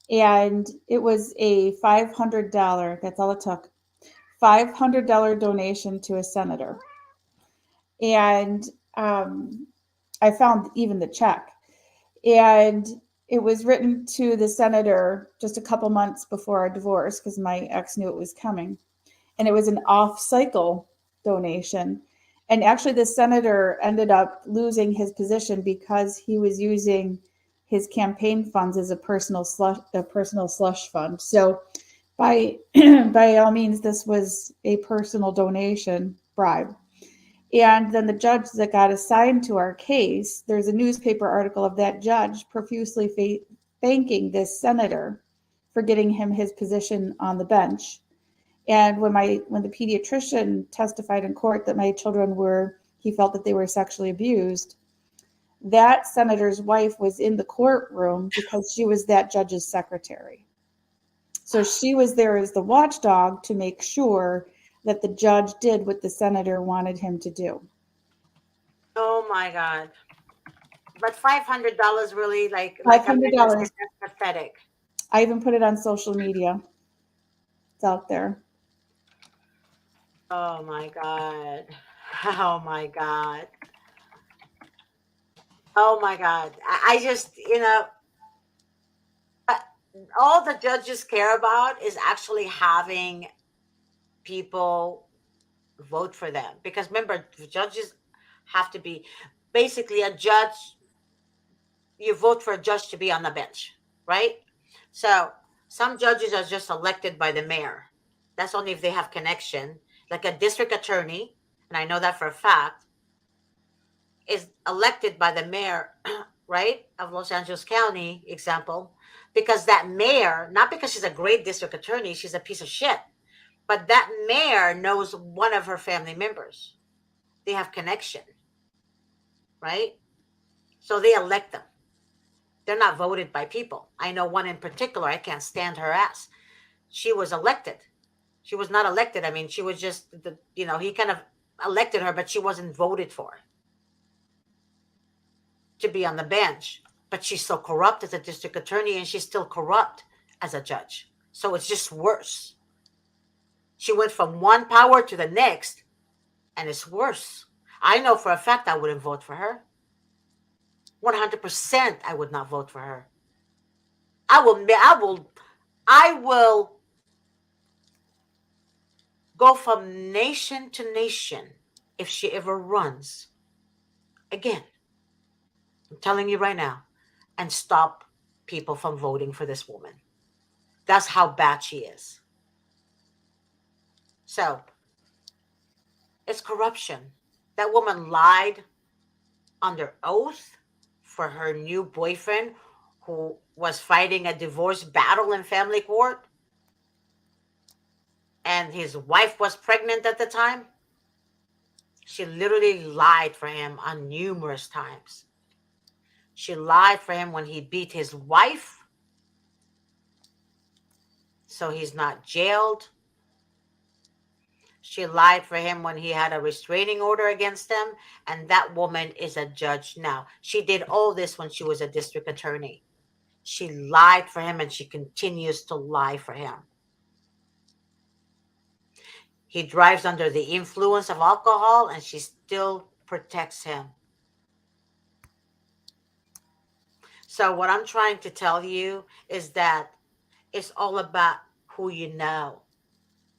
And it was a $500, that's all it took, $500 donation to a senator. And I found even the check. And it was written to the senator just a couple months before our divorce because my ex knew it was coming. And it was an off-cycle donation. And actually, the senator ended up losing his position because he was using his campaign funds as a personal slush fund. So by by all means, this was a personal donation bribe. And then the judge that got assigned to our case, there's a newspaper article of that judge profusely thanking this senator for getting him his position on the bench. And when the pediatrician testified in court that my children were, he felt that they were sexually abused, that senator's wife was in the courtroom because she was that judge's secretary. So she was there as the watchdog to make sure that the judge did what the senator wanted him to do. Oh my God. But $500 really, like I $500. said, that's pathetic. I even put it on social media. It's out there. Oh my God. Oh my God. Oh my God. I just, uh, all the judges care about is actually having people vote for them. Because remember, the judges have to be basically a judge. You vote for a judge to be on the bench, right? So some judges are just elected by the mayor. That's only if they have connection. Like a district attorney, and I know that for a fact, is elected by the mayor, right, of Los Angeles County, example, because that mayor, not because she's a great district attorney, she's a piece of shit, but that mayor knows one of her family members. They have connection, right? So they elect them. They're not voted by people. I know one in particular, I can't stand her ass. She was elected. She was not elected. I mean, she was just, he kind of elected her, but she wasn't voted for to be on the bench. But she's so corrupt as a district attorney, and she's still corrupt as a judge. So it's just worse. She went from one power to the next, and it's worse. I know for a fact I wouldn't vote for her. 100% I would not vote for her. I will go from nation to nation if she ever runs again. I'm telling you right now, and stop people from voting for this woman. That's how bad she is. So it's corruption. That woman lied under oath for her new boyfriend who was fighting a divorce battle in family court, and his wife was pregnant at the time. She literally lied for him on numerous times. She lied for him when he beat his wife, so he's not jailed. She lied for him when he had a restraining order against him, and that woman is a judge now. She did all this when she was a district attorney. She lied for him, and she continues to lie for him. He drives under the influence of alcohol, and she still protects him. So what I'm trying to tell you is that it's all about who you know.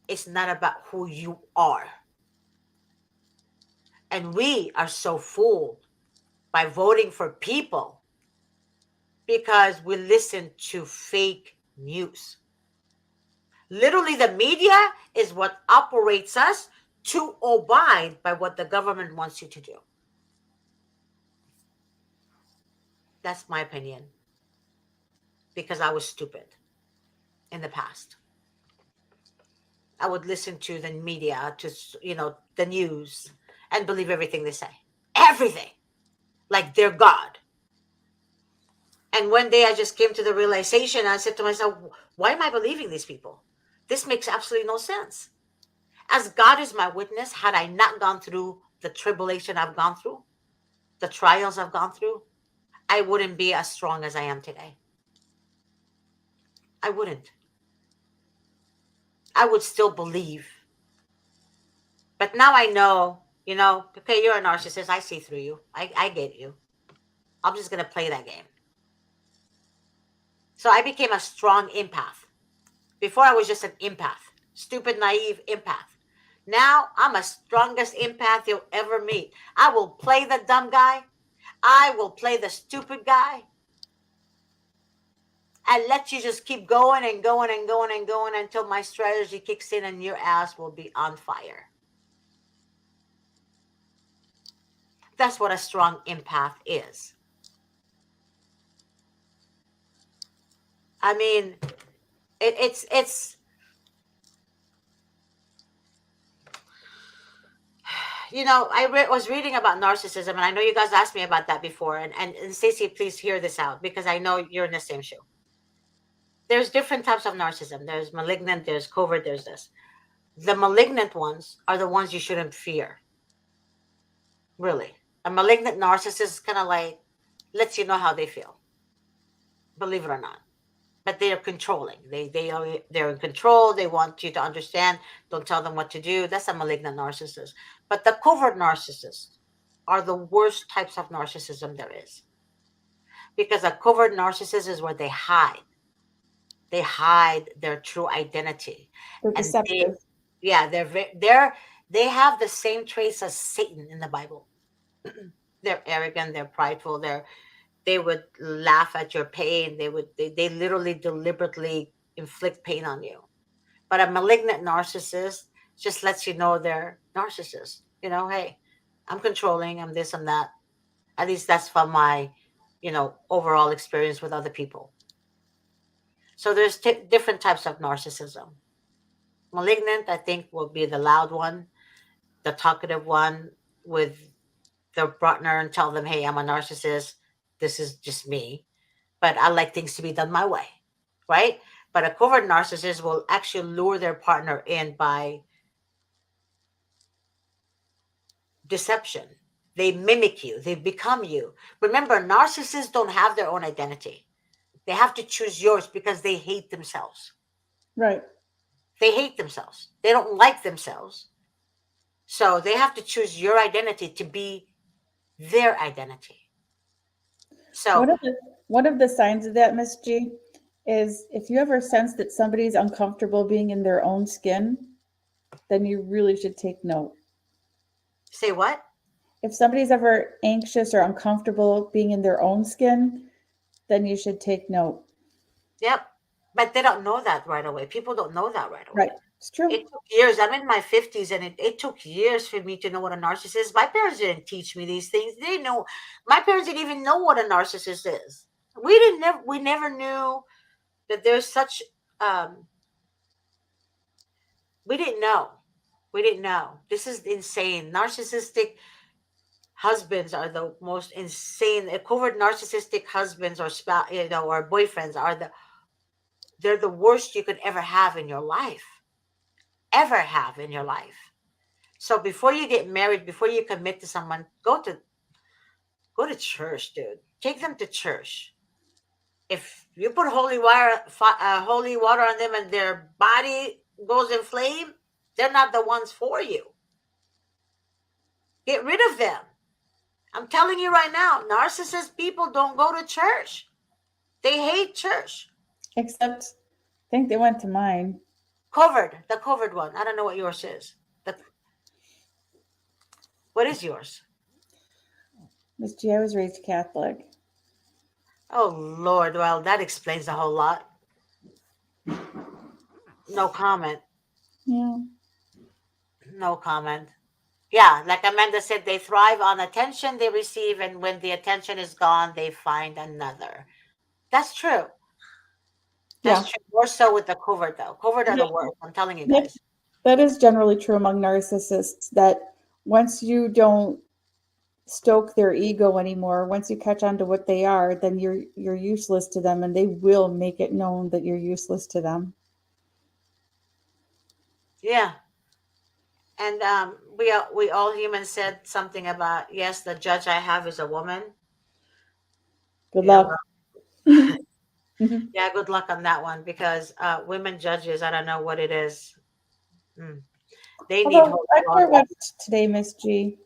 It's not about who you are. And we are so fooled by voting for people because we listen to fake news. Literally, the media is what operates us to abide by what the government wants you to do. That's my opinion. Because I was stupid in the past. I would listen to the media, to, the news, and believe everything they say. Everything. Like they're God. And one day I just came to the realization, I said to myself, why am I believing these people? This makes absolutely no sense. As God is my witness, had I not gone through the tribulation I've gone through, the trials I've gone through, I wouldn't be as strong as I am today. I wouldn't. I would still believe. But now I know, okay, you're a narcissist. I see through you. I get you. I'm just going to play that game. So I became a strong empath. Before I was just an empath, stupid, naive empath. Now I'm the strongest empath you'll ever meet. I will play the dumb guy. I will play the stupid guy. and let you just keep going and going and going and going until my strategy kicks in and your ass will be on fire. That's what a strong empath is. I mean, it's was reading about narcissism, and I know you guys asked me about that before. And Stacey, please hear this out because I know you're in the same show. There's different types of narcissism. There's malignant, there's covert, there's this. The malignant ones are the ones you shouldn't fear. Really. A malignant narcissist kind of like lets you know how they feel, believe it or not. But they are controlling. They're in control. They want you to understand. Don't tell them what to do. That's a malignant narcissist. But the covert narcissists are the worst types of narcissism there is. Because a covert narcissist is where they hide. They hide their true identity. They're And deceptive. they have the same traits as Satan in the Bible. They're arrogant, they're prideful, they would laugh at your pain. They literally deliberately inflict pain on you. But a malignant narcissist just lets you know they're narcissists. Hey, I'm controlling, I'm this, I'm that. At least that's from my, overall experience with other people. So there's different types of narcissism. Malignant, I think, will be the loud one, the talkative one with their partner and tell them, hey, I'm a narcissist. This is just me. But I like things to be done my way. Right? But a covert narcissist will actually lure their partner in by deception. They mimic you, they become you. Remember, narcissists don't have their own identity. They have to choose yours because they hate themselves. Right. They hate themselves. They don't like themselves. So they have to choose your identity to be their identity. So one of the signs of that, Miss G, is if you ever sense that somebody's uncomfortable being in their own skin, then you really should take note. say what? If somebody's ever anxious or uncomfortable being in their own skin, then you should take note. Yep. But they don't know that right away. People don't know that right away. Right. It's true. It took years. I'm in my 50s, and it took years for me to know what a narcissist is. My parents didn't teach me these things. They know. My parents didn't even know what a narcissist is. We never knew that there's such we didn't know. We didn't know. This is insane. Narcissistic husbands are the most insane. Covert narcissistic husbands or spouse, or boyfriends they're the worst you could ever have in your life. Ever have in your life. So before you get married, before you commit to someone, go to church, dude. Take them to church. If you put holy water on them and their body goes in flame, they're not the ones for you. Get rid of them. I'm telling you right now, narcissist people don't go to church. They hate church. Except, I think they went to mine. The covered one. I don't know what yours is. What is yours? Miss G, I was raised Catholic. Oh, Lord. Well, that explains a whole lot. No comment. Yeah. No comment. Yeah, like Amanda said, they thrive on attention they receive, and when the attention is gone, they find another. That's true. That's true. More so with the covert, though. Covert are the worst. I'm telling you guys. That is generally true among narcissists, that once you don't stoke their ego anymore, once you catch on to what they are, then you're useless to them, and they will make it known that you're useless to them. Yeah. And we all humans said something about, yes, the judge I have is a woman. Good luck. Yeah, good luck on that one, because women judges, I don't know what it is. They need hope. I court watched today, Miss G,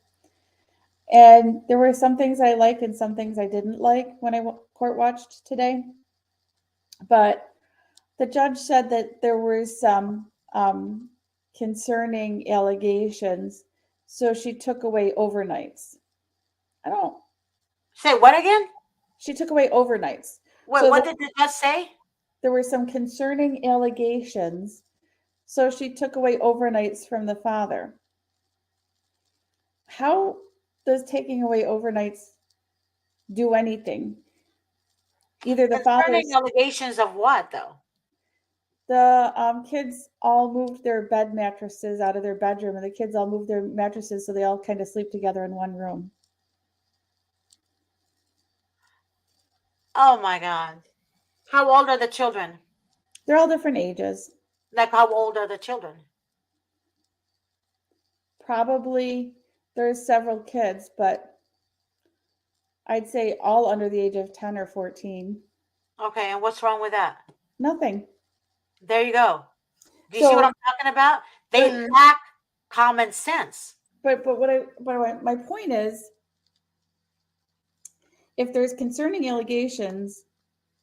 and there were some things I liked and some things I didn't like when I court watched today. But the judge said that there were some concerning allegations, so she took away overnights. I don't say what again? She took away overnights. Wait, so what did the judge say? there were some concerning allegations, so she took away overnights from the father. How does taking away overnights do anything? Either the Concerning father's allegations of what, though? the kids all moved their bed mattresses out of their bedroom, and the kids all moved their mattresses so they all kind of sleep together in one room. Oh my God. How old are the children? They're all different ages. Like, how old are the children? Probably there's several kids, but I'd say all under the age of 10 or 14. Okay, and what's wrong with that? Nothing. There you go. Do you see what So, I'm talking about? They but lack common sense. my point is, if there's concerning allegations,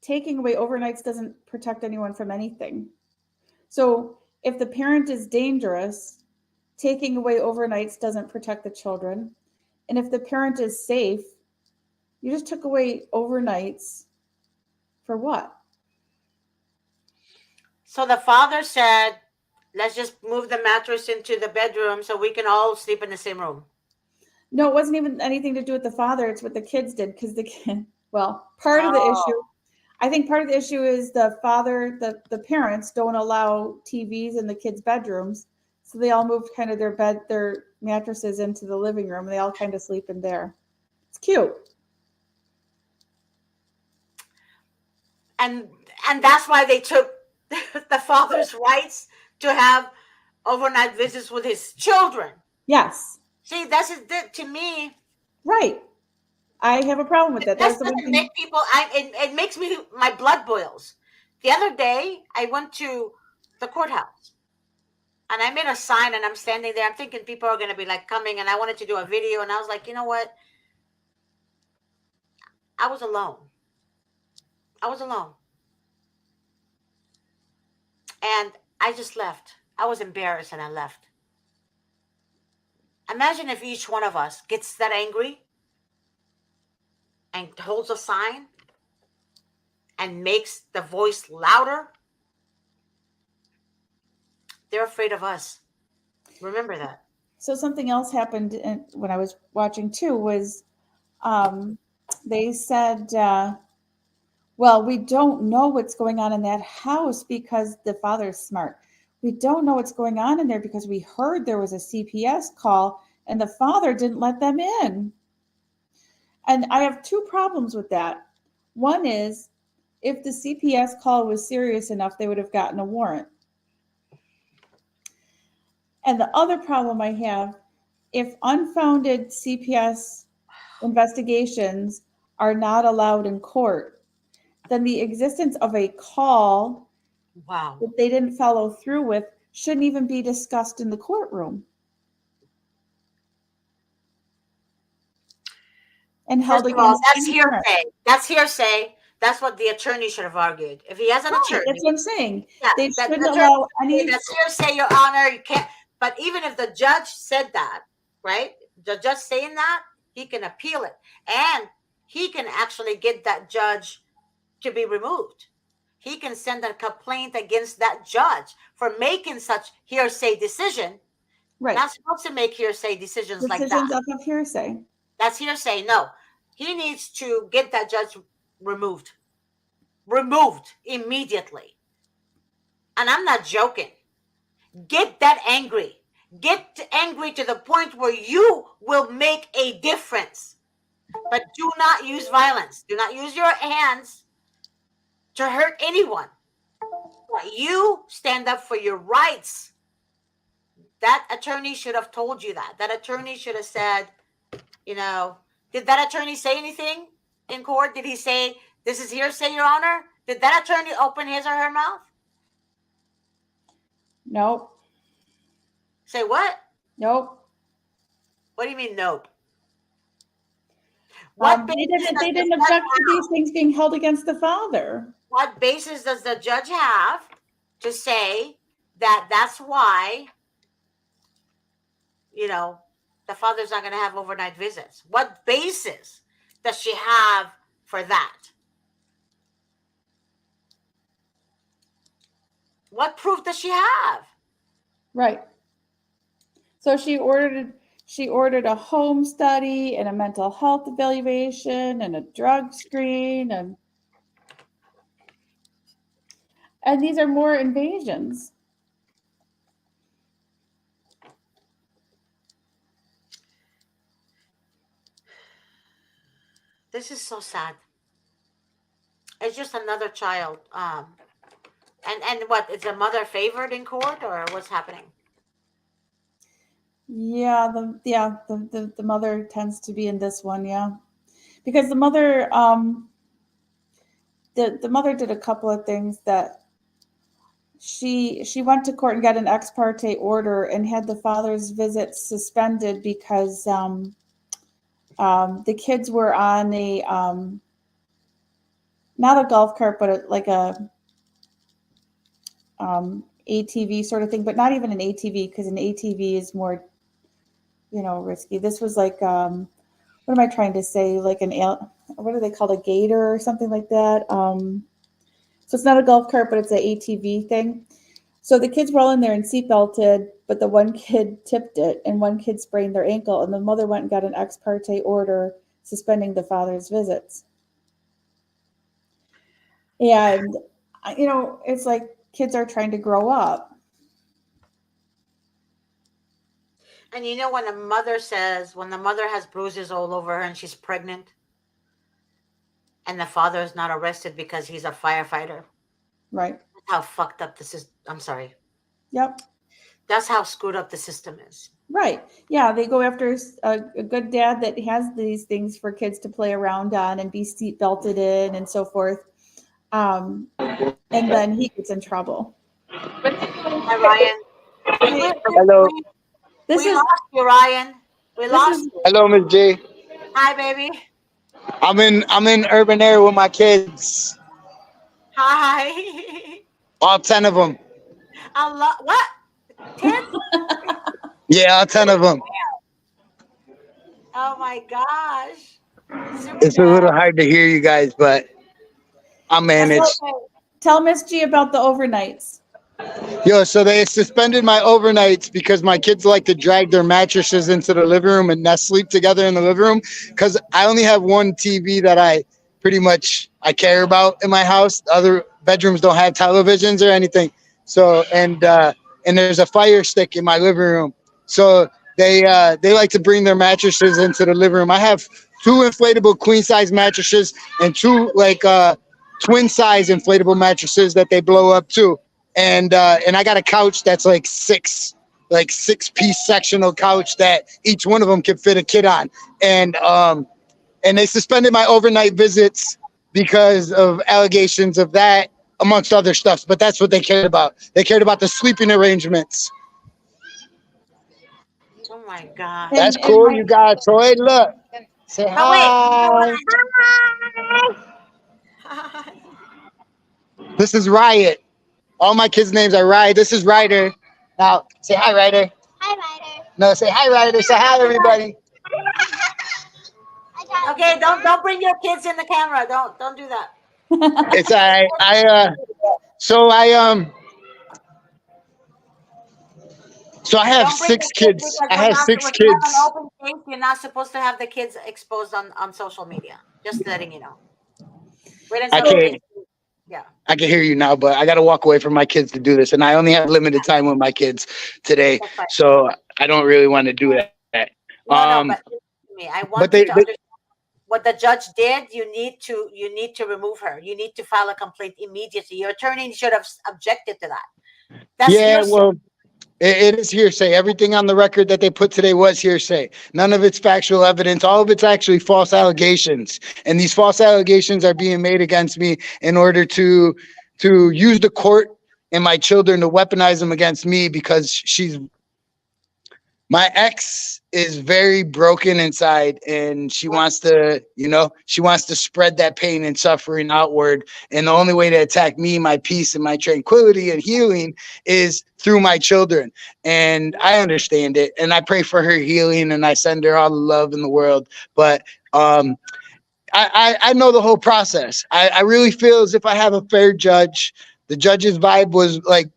taking away overnights doesn't protect anyone from anything. So, if the parent is dangerous, taking away overnights doesn't protect the children. And if the parent is safe, you just took away overnights for what? So the father said, let's just move the mattress into the bedroom so we can all sleep in the same room. No, it wasn't even anything to do with the father. It's what the kids did because the kid, well, part of the issue, Oh, I think part of the issue is the father, the parents don't allow TVs in the kids' bedrooms. So they all moved kind of their mattresses into the living room. They all kind of sleep in there. It's cute. and and that's why they took the father's rights to have overnight visits with his children. Yes, See, that's to me. right. I have a problem with that. That This was the one doesn't make thing. people. It makes me, my blood boils. The other day, I went to the courthouse and I made a sign, and I'm standing there. I'm thinking people are going to be like coming, and I wanted to do a video, and I was like, you know what? I was alone. I was alone, and I just left. I was embarrassed, and I left. Imagine if each one of us gets that angry and holds a sign and makes the voice louder. They're afraid of us. Remember that. So something else happened when I was watching too was um, they said, well, we don't know what's going on in that house because the father's smart. We don't know what's going on in there because we heard there was a CPS call and the father didn't let them in. And I have two problems with that. One is if the CPS call was serious enough, they would have gotten a warrant. And the other problem I have, if unfounded CPS investigations are not allowed in court, then the existence of a call Wow. that they didn't follow through with shouldn't even be discussed in the courtroom and First held of all, against that's any parent. hearsay. That's hearsay. That's what the attorney should have argued. If he has an Right, that's attorney, what I'm saying. yeah, They that shouldn't the attorney allow should say any. that's hearsay, Your Honor. You can't. But even if the judge said that, right? The judge saying that, he can appeal it, and he can actually get that judge to be removed. He can send a complaint against that judge for making such hearsay decision. Right, Not supposed to make hearsay decisions like that. decisions off of hearsay. That's hearsay. No, he needs to get that judge removed, removed immediately. And I'm not joking. Get that angry. Get angry to the point where you will make a difference. But do not use violence. Do not use your hands to hurt anyone. But you stand up for your rights. That attorney should have told you that. That attorney should have said, you know, did that attorney say anything in court? Did he say, this is hearsay, Your Honor? Did that attorney open his or her mouth? Nope, Say what? nope. What do you mean, nope? What They basis didn't. does They the didn't judge object to these have? things being held against the father. What basis does the judge have to say that that's why, you know, the father's not going to have overnight visits? What basis does she have for that? What proof does she have? Right. So she ordered a home study and a mental health evaluation and a drug screen and these are more invasions. This is so sad. It's just another child. And what? Is the mother favored in court, or what's happening? The mother tends to be in this one, yeah. Because the mother did a couple of things that she went to court and got an ex parte order and had the father's visits suspended because the kids were on a not a golf cart but like a ATV sort of thing, but not even an ATV because an ATV is more risky. This was like what am I trying to say? Like what are they called? A gator or something like that. So it's not a golf cart, but it's an ATV thing. So the kids were all in there and seatbelted, but the one kid tipped it and one kid sprained their ankle, and the mother went and got an ex parte order suspending the father's visits. And, it's like kids are trying to grow up. And when when the mother has bruises all over her and she's pregnant, and the father is not arrested because he's a firefighter. Right. That's how fucked up this is. I'm sorry. Yep. That's how screwed up the system is. Right. Yeah, they go after a good dad that has these things for kids to play around on and be seat belted in and so forth. And then he gets in trouble. Hi, Ryan. Hello. We lost you, Ryan. We lost you. Hello, Miss J. Hi, baby. I'm in urban area with my kids. Hi. All 10 of them. What? 10? Yeah, all 10 of them. Oh my gosh. It's a little hard to hear you guys, but I managed. Tell Miss G about the overnights. Yo, so they suspended my overnights because my kids like to drag their mattresses into the living room and nest sleep together in the living room. Because I only have one TV that I care about in my house. The other bedrooms don't have televisions or anything. So and there's a fire stick in my living room. So they like to bring their mattresses into the living room. I have 2 inflatable queen size mattresses and 2 twin size inflatable mattresses that they blow up too. And I got a couch that's like 6-piece sectional couch that each one of them can fit a kid on. And they suspended my overnight visits because of allegations of that, amongst other stuff. But that's what they cared about. They cared about the sleeping arrangements. Oh my God. That's cool. You got Troy. Look. Say hi. Hi. This is Riot. All my kids' names are Riot. This is Ryder. Now, say hi, Ryder. Hi, Ryder. No, say hi, Ryder. Say hi, everybody. Okay, don't bring your kids in the camera. Don't do that. It's So I have 6 kids. I have 6 kids. When you have an open case, you're not supposed to have the kids exposed on social media. Just letting you know. I can hear you now, but I got to walk away from my kids to do this, and I only have limited time with my kids today, so I don't really want to do that. But me, I want you to understand what the judge did. You need to remove her. You need to file a complaint immediately. Your attorney should have objected to that. That's hearsay. It is hearsay. Everything on the record that they put today was hearsay. None of it's factual evidence. All of it's actually false allegations. And these false allegations are being made against me in order to use the court and my children to weaponize them against me, because my ex is very broken inside, and she wants to spread that pain and suffering outward. And the only way to attack me, my peace and my tranquility and healing, is through my children. And I understand it. And I pray for her healing, and I send her all the love in the world. But I know the whole process. I really feel as if I have a fair judge. The judge's vibe was like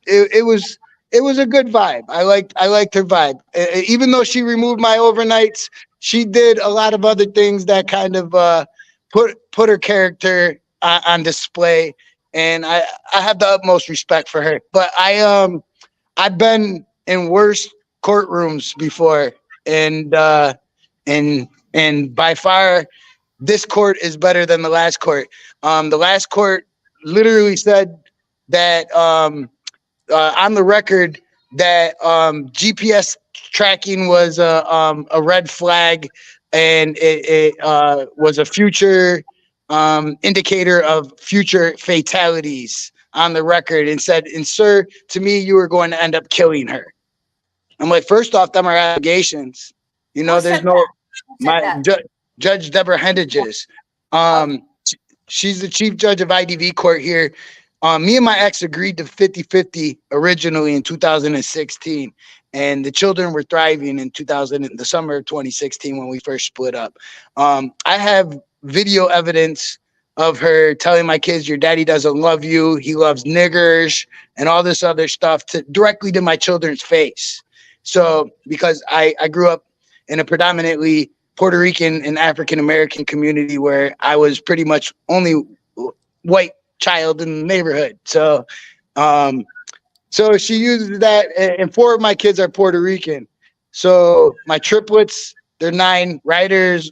it was a good vibe. I liked her vibe. Even though she removed my overnights, she did a lot of other things that kind of put her character on display, and I have the utmost respect for her. But I've been in worse courtrooms before, and and by far this court is better than the last court. The last court literally said that on the record that GPS tracking was a red flag, and it was a future indicator of future fatalities on the record, and said, and sir, to me, you were going to end up killing her. I'm like, first off, them are allegations. Who There's said no that? Who said my that? Judge Deborah Hendages. Oh, Um, she's the chief judge of IDV court here. Me and my ex agreed to 50-50 originally in 2016, and the children were thriving in the summer of 2016 when we first split up. I have video evidence of her telling my kids, "Your daddy doesn't love you. He loves niggers," and all this other stuff directly to my children's face. So because I grew up in a predominantly Puerto Rican and African American community where I was pretty much only white child in the neighborhood. Um, so she uses that, and four of my kids are Puerto Rican. So my triplets, they're 9. Ryder's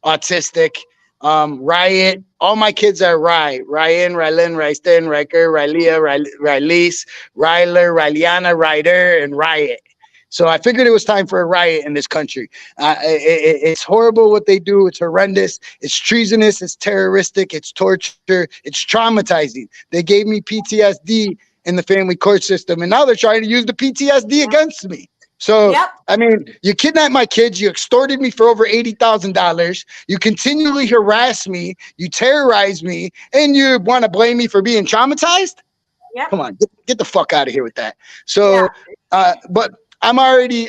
autistic. Riot, all my kids are Ryan, Rylan, Rysten, Riker, Rylia, Rylese, Ryler, Ryliana, Ryder, and Riot. So I figured it was time for a riot in this country. It's horrible what they do. It's horrendous. It's treasonous. It's terroristic. It's torture. It's traumatizing. They gave me PTSD in the family court system, and now they're trying to use the PTSD against me. So, yep. I mean, you kidnapped my kids. You extorted me for over $80,000. You continually harass me. You terrorize me, and you want to blame me for being traumatized? Yep. Come on, get the fuck out of here with that. So, Yeah. but I already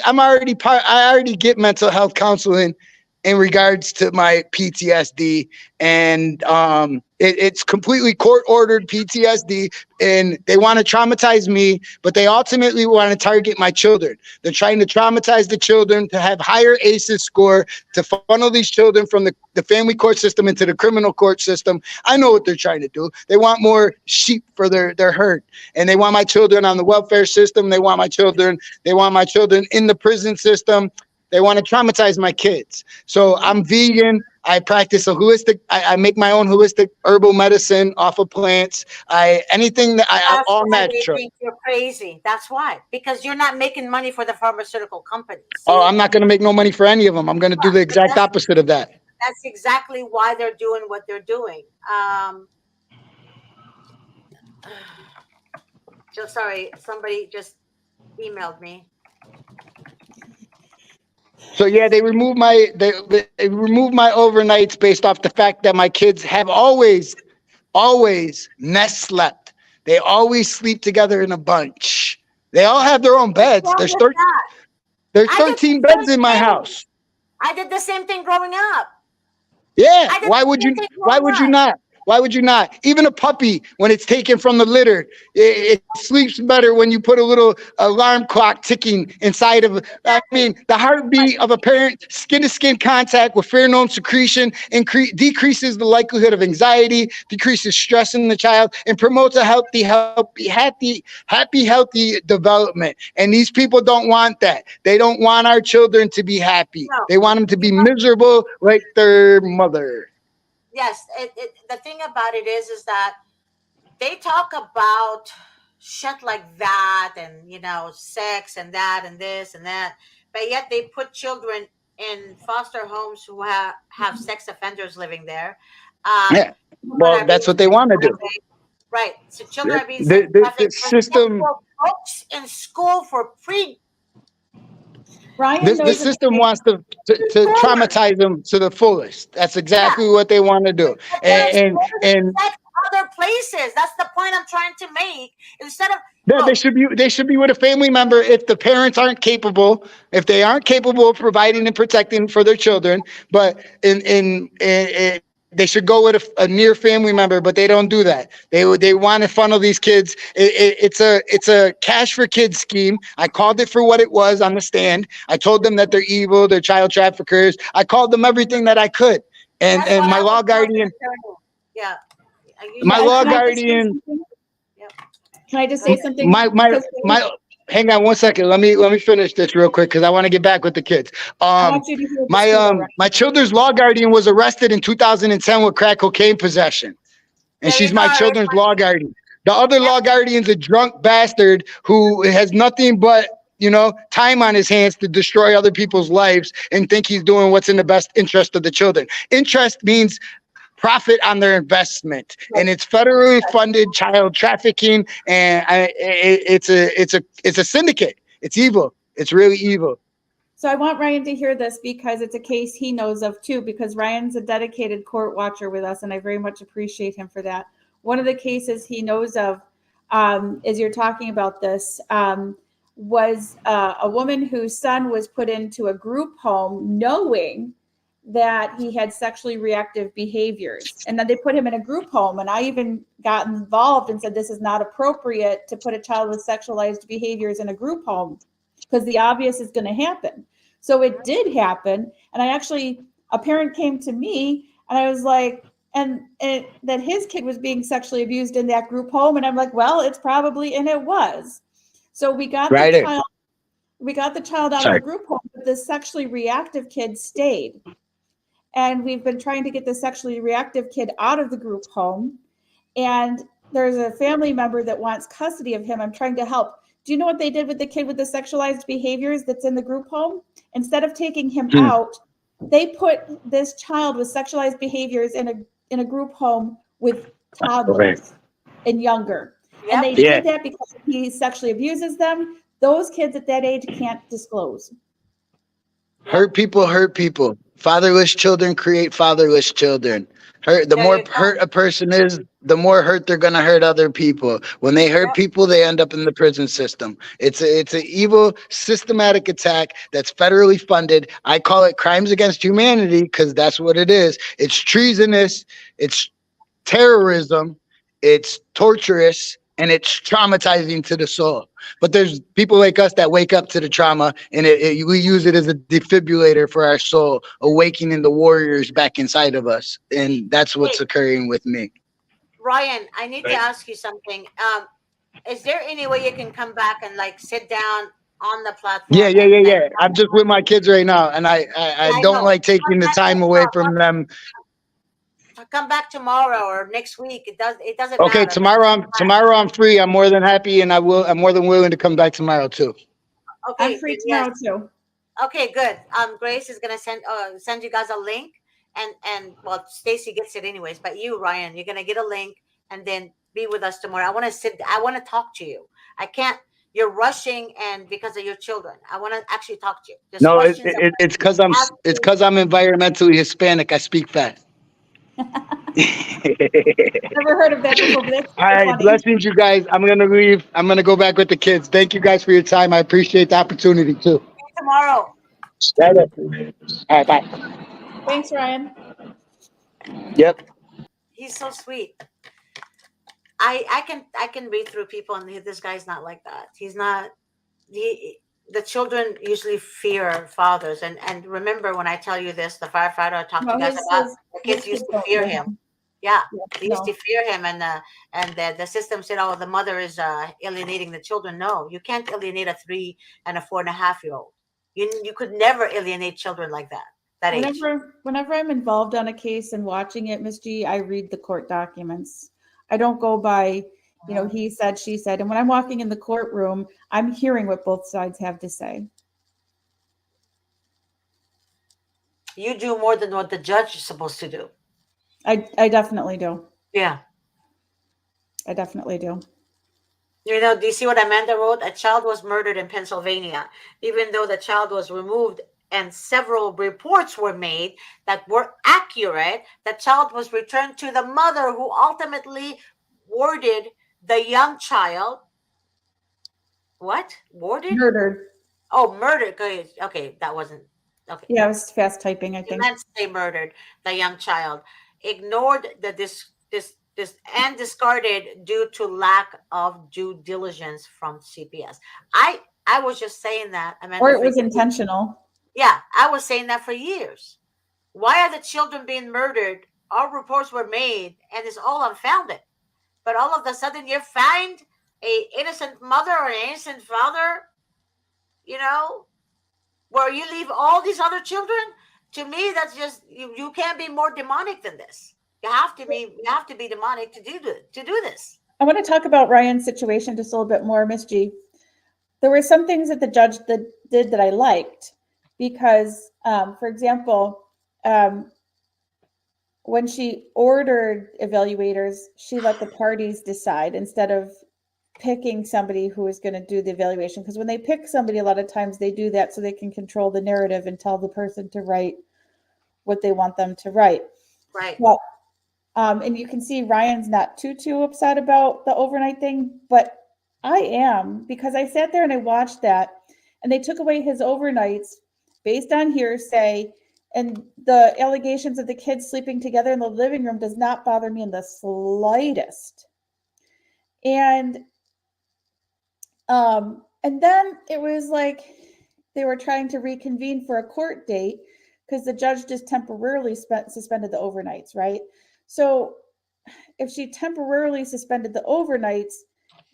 get mental health counseling in regards to my PTSD, and it's completely court ordered PTSD, and they want to traumatize me, but they ultimately want to target my children. They're trying to traumatize the children to have higher ACEs score, to funnel these children from the family court system into the criminal court system. I know what they're trying to do. They want more sheep for their herd, and they want my children on the welfare system. They want my children in the prison system. They want to traumatize my kids. So I'm vegan. I practice I make my own holistic herbal medicine off of plants. Anything that That's all why they natural. think you're crazy. That's why. Because you're not making money for the pharmaceutical company. See? Oh, I'm not going to make no money for any of them. I'm going to do the exact opposite of that. That's exactly why they're doing what they're doing. Just sorry, somebody just emailed me. So yeah, they removed my overnights based off the fact that my kids have always nest slept. They always sleep together in a bunch. They all have their own beds. There's 13 beds in my house. I did the same thing growing up. Yeah. Why would you not? Why would you not? Even a puppy, when it's taken from the litter, it sleeps better when you put a little alarm clock ticking inside of. I mean, the heartbeat of a parent, skin-to-skin contact with pheromone secretion decreases the likelihood of anxiety, decreases stress in the child, and promotes a happy development. And these people don't want that. They don't want our children to be happy. No. They want them to be miserable like their mother. Yes, the thing about it is that they talk about shit like that, and sex and that and this and that, but yet they put children in foster homes who have sex offenders living there. Yeah, well, that's what they want to do. Right. So children are being the system. Books in school for free. The system wants to traumatize them to the fullest. That's exactly what they want to do. And other places. That's the point I'm trying to make. Instead of they should be with a family member if the parents aren't capable, if they aren't capable of providing and protecting for their children. But in they should go with a near family member, but they don't do that. They want to funnel these kids. It's a cash for kids scheme. I called it for what it was on the stand. I told them that they're evil, they're child traffickers. I called them everything that I could. And That's what and my I would law tell the guardian, attorney. Yeah. You my Yeah, should law can tell. I just say guardian, something? Yep. Can I just Go say ahead. something? my Because my hang on one second. Let me finish this real quick because I want to get back with the kids. I Um want you to hear this my too, though, um Ryan. my children's law guardian was arrested in 2010 with crack cocaine possession. And There you she's go. my children's law guardian. The other Yep. law guardian's a drunk bastard who has nothing but time on his hands to destroy other people's lives and think he's doing what's in the best interest of the children. Interest means profit on their investment, Right. and it's federally funded child trafficking, and it's a syndicate. It's evil. It's really evil. So I want Ryan to hear this because it's a case he knows of too, because Ryan's a dedicated court watcher with us, and I very much appreciate him for that. One of the cases he knows of, as you're talking about this, was a woman whose son was put into a group home knowing that he had sexually reactive behaviors. And then they put him in a group home. And I even got involved and said, this is not appropriate to put a child with sexualized behaviors in a group home because the obvious is going to happen. So it did happen. And a parent came to me and I was like, that his kid was being sexually abused in that group home. And I'm like, well, it's probably, and it was. So we got the Right there. child out of the group home, but the sexually reactive kid stayed. And we've been trying to get the sexually reactive kid out of the group home. And there's a family member that wants custody of him. I'm trying to help. Do you know what they did with the kid with the sexualized behaviors that's in the group home? Instead of taking him out, they put this child with sexualized behaviors in a group home with toddlers and younger. Yep. And they did that because he sexually abuses them. Those kids at that age can't disclose. Hurt people hurt people. Fatherless children create fatherless children. The There more you go. hurt a person is, the more hurt they're gonna hurt other people. When they hurt Yep. people, they end up in the prison system. It's an evil, systematic attack that's federally funded. I call it crimes against humanity because that's what it is. It's treasonous. It's terrorism. It's torturous. And it's traumatizing to the soul. But there's people like us that wake up to the trauma, and we use it as a defibrillator for our soul, awakening the warriors back inside of us. And that's what's Hey, occurring with me. Ryan, I need to ask you something. Is there any way you can come back and like sit down on the Yeah, platform yeah, yeah, and yeah. I'm just with my kids right now, and I I don't know. like Come taking the back time away from them. come back tomorrow or next week. It doesn't Okay, matter. But tomorrow I'm free. I'm more than happy, and I'm more than willing to come back tomorrow too. I'm okay, free yes. tomorrow too. Okay, good. Grace is gonna send you guys a link, and well, Stacy gets it anyways. But you, Ryan, you're gonna get a link, and then be with us tomorrow. I want to sit. I want to talk to you. I can't. You're rushing, and because of your children, I want to actually talk to you. There's No, questions I want it's to because ask it's you. because I'm environmentally Hispanic. I speak fast. Never heard of that before, but that's All super right, funny. blessings, you guys. I'm gonna leave. I'm gonna go back with the kids. Thank you guys for your time. I appreciate the opportunity too. See you tomorrow. All right, bye. Thanks, Ryan. Yep. He's so sweet. I can read through people, and this guy's not like that. He's not. He The children usually fear fathers, and remember when I tell you this, the firefighter I talked to No, you guys about, the his kids kids used to don't fear fear him. him. Yeah, Yeah, they used to no. fear him, and the system said, "Oh, the mother is alienating the children." No, you can't alienate a 3 and a 4.5-year-old. You could never alienate children like that age. Whenever I'm involved on a case and watching it, Miss G, I read the court documents. I don't go by, he said, she said. And when I'm walking in the courtroom, I'm hearing what both sides have to say. You do more than what the judge is supposed to do. I definitely do. Yeah. I definitely do. Do you see what Amanda wrote? A child was murdered in Pennsylvania, even though the child was removed and several reports were made that were accurate. The child was returned to the mother who ultimately warded the young child. What? Warded? Murdered. Oh, murdered. Okay, that wasn't. Okay. Yeah, I was fast typing, I You think. meant to say murdered the young child. ignored this and discarded due to lack of due diligence from CPS. I was just saying that, Or Amanda, it for was years. intentional. Yeah, I was saying that for years. Why are the children being murdered? All reports were made, and it's all unfounded. But all of a sudden, you find a innocent mother or an innocent father, you know, where you leave all these other children. To me, that's just you can't be more demonic than this. You have to be demonic to do this. I want to talk about Ryan's situation just a little bit more, Miss G. There were some things that the judge did that I liked because, for example, when she ordered evaluators, she let the parties decide instead of picking somebody who is going to do the evaluation. Because when they pick somebody, a lot of times they do that so they can control the narrative and tell the person to write what they want them to write. Right. Well, and you can see Ryan's not too upset about the overnight thing, but I am, because I sat there and I watched that, and they took away his overnights based on hearsay, and the allegations of the kids sleeping together in the living room does not bother me in the slightest. And then it was like they were trying to reconvene for a court date because the judge just temporarily suspended the overnights, right? So if she temporarily suspended the overnights,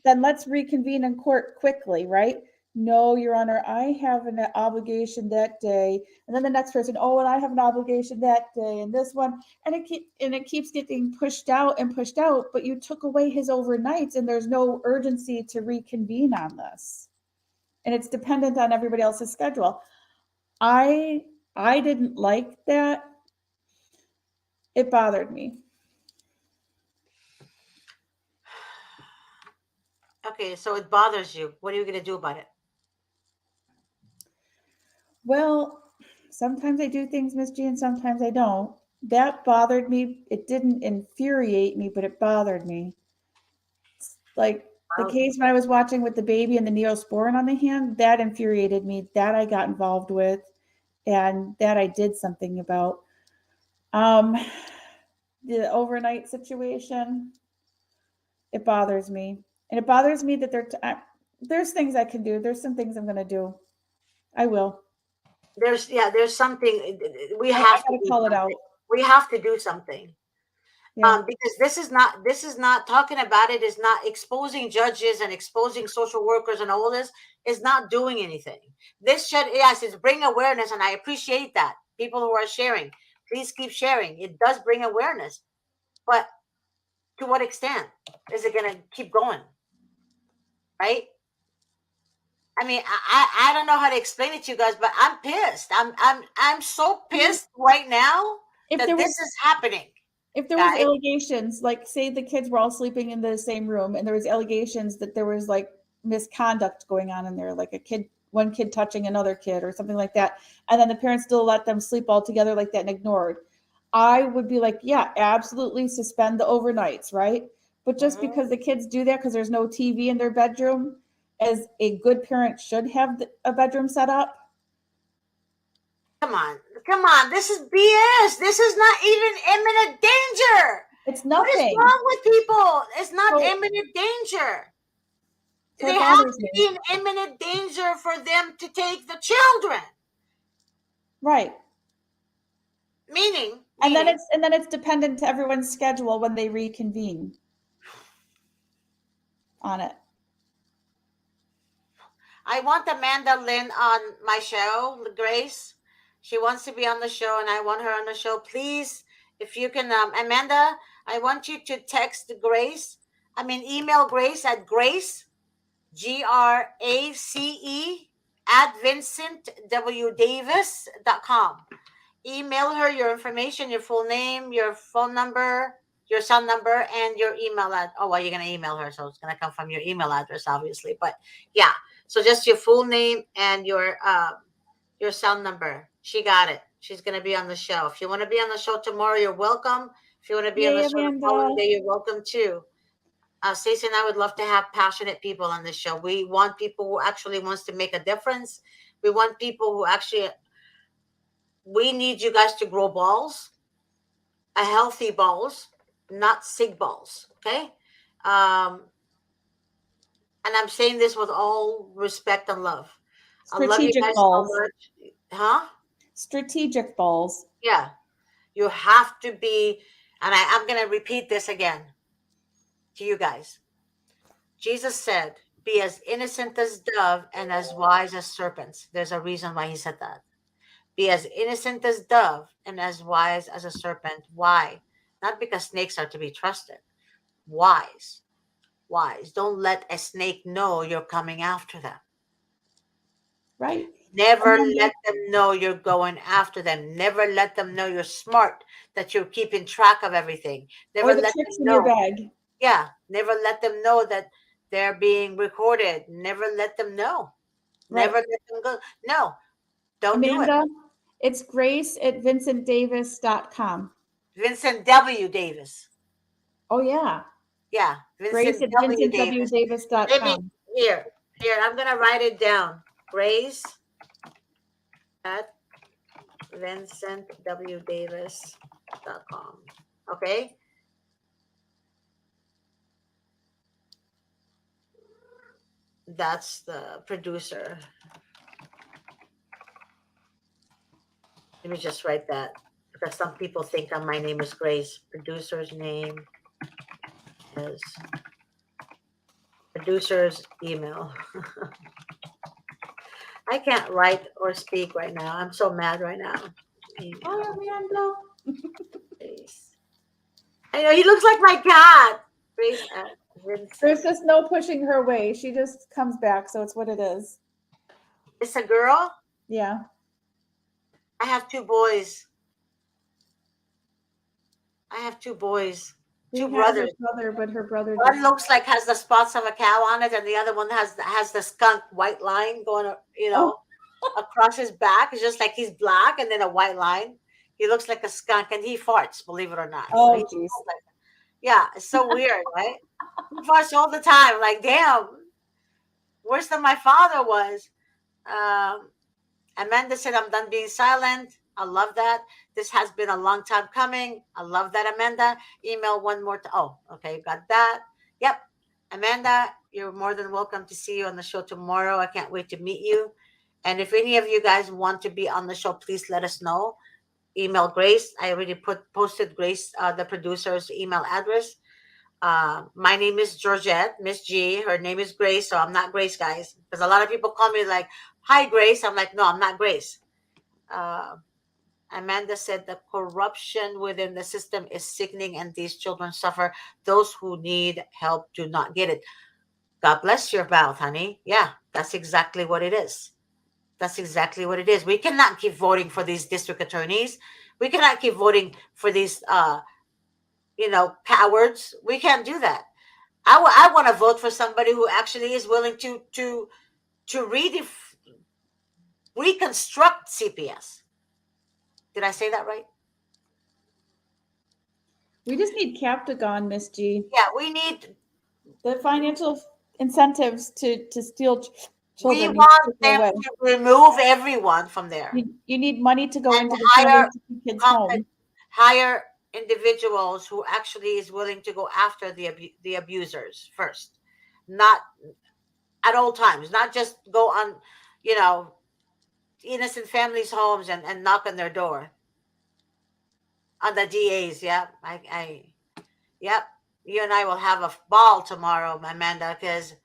then let's reconvene in court quickly, right? No, Your Honor, I have an obligation that day. And then the next person, oh, and I have an obligation that day, and this one, and it keeps getting pushed out and pushed out, but you took away his overnights and there's no urgency to reconvene on this. And it's dependent on everybody else's schedule. I didn't like that. It bothered me. Okay, so it bothers you. What are you going to do about it? Well, sometimes I do things, Miss G, and sometimes I don't. That bothered me. It didn't infuriate me, but it bothered me. Like the case when I was watching with the baby and the neosporin on the hand, that infuriated me. That I got involved with, and that I did something about. Um, the overnight situation, it bothers me, and it bothers me that there's things I can do. There's some things I'm going to do. I will. There's something we I have to got to do call it out. something. We have to do something. Yeah. Because this is not talking about it, is not exposing judges and exposing social workers and all this is not doing anything. This should, yes, it's bring awareness, and I appreciate that. People who are sharing, please keep sharing. It does bring awareness, but to what extent is it going to keep going? Right? I mean, I don't know how to explain it to you guys, but I'm pissed. I'm so pissed right now If that there this was is happening, if there was guys. allegations, like say the kids were all sleeping in the same room and there was allegations that there was like misconduct going on in there, like one kid touching another kid or something like that, and then the parents still let them sleep all together like that and ignored, I would be like, yeah, absolutely suspend the overnights, right? But just Mhm. because the kids do that because there's no TV in their bedroom, as a good parent should have a bedroom set up. Come on, come on. This is BS. This is not even imminent danger. It's What is nothing. wrong with people? It's not So, imminent danger. so it They have bothers to me. be in imminent danger for them to take the children. Right. Meaning, And then meaning, it's dependent to everyone's schedule when they reconvene on it. I want Amanda Lynn on my show, Grace. She wants to be on the show, and I want her on the show. Please, if you can, Amanda, I want you to text Grace. Email Grace at GRACE at VincentWDavis.com. Email her your information, your full name, your phone number, your cell number, and your email oh, well, you're going to email her, so it's going to come from your email address, obviously. But yeah, so just your full name and your cell number. She got it. She's going to be on the show. If you want to be on the show tomorrow, you're welcome. If you want to be on the Yay, show the Amanda. following day, you're welcome too. Stacey and I would love to have passionate people on this show. We want people who actually wants to make a difference. We want people who actually, we need you guys to grow balls. a healthy balls, not sick balls. Okay. Um, and I'm saying this with all respect and love. I love you Strategic guys so balls. much. Huh? Strategic balls. Yeah. You have to be, and I'm going to repeat this again to you guys. Jesus said, be as innocent as dove and as wise as serpents. There's a reason why he said that. Be as innocent as dove and as wise as a serpent. Why? Not because snakes are to be trusted. Wise. Wise. Don't let a snake know you're coming after them. Right. Never Amanda, let them know you're going after them. Never let them know you're smart, that you're keeping track of everything. Never or the let tricks them in your know. bag. Yeah. Never let them know that they're being recorded. Never let them know. Right. Never let them go. No, don't do it. Amanda, it's Grace at vincentdavis.com. Vincent W. Davis. Oh, yeah. Yeah. Grace Vincent at W. Davis. Let me, vincentwdavis.com. here, I'm going to write it down. Grace at vincentwdavis.com. Okay. That's the producer. Let me just write that because some people think my name is Grace. Producer's name is producer's email. I can't write or speak right now. I'm so mad right now. Hi, Amanda. Grace. I know he looks like my cat. Grace at There's Vincent. just no pushing her way. She just comes back, so it's what it is. It's a girl. Yeah. I have two boys. I have two boys, We two had her brothers. brother, but her brother One just. looks like has the spots of a cow on it, and the other one has the skunk white line going, Oh, across his back. It's just like he's black and then a white line. He looks like a skunk, and he farts, believe it or not. So oh, he geez. looks like, yeah, it's so weird, right? He farts all the time. Like, damn, worse than my father was. Um, Amanda said, I'm done being silent. I love that. This has been a long time coming. I love that, Amanda. Email one more. Oh, okay. Got that. Yep. Amanda, you're more than welcome to see you on the show tomorrow. I can't wait to meet you. And if any of you guys want to be on the show, please let us know. Email Grace. I already posted Grace, the producer's email address. My name is Georgette, Miss G. Her name is Grace, so I'm not Grace, guys. Because a lot of people call me like, "Hi, Grace." I'm like, no, I'm not Grace. Uh, Amanda said the corruption within the system is sickening, and these children suffer. Those who need help do not get it. God bless your mouth, honey. Yeah, that's exactly what it is. That's exactly what it is. We cannot keep voting for these district attorneys. We cannot keep voting for these, cowards. We can't do that. I want to vote for somebody who actually is willing to reconstruct CPS. Did I say that right? We just need Captagon, Miss G. Yeah, we need. The financial incentives to steal We children need to want go them away. to remove everyone from there You need money to go and into the hire families to keep kids competent, home. hire individuals who actually is willing to go after the abusers first, not at all times, not just go on, you know, innocent families' homes and knock on their door on the DAs. Yeah, yep. You and I will have a ball tomorrow, Amanda, because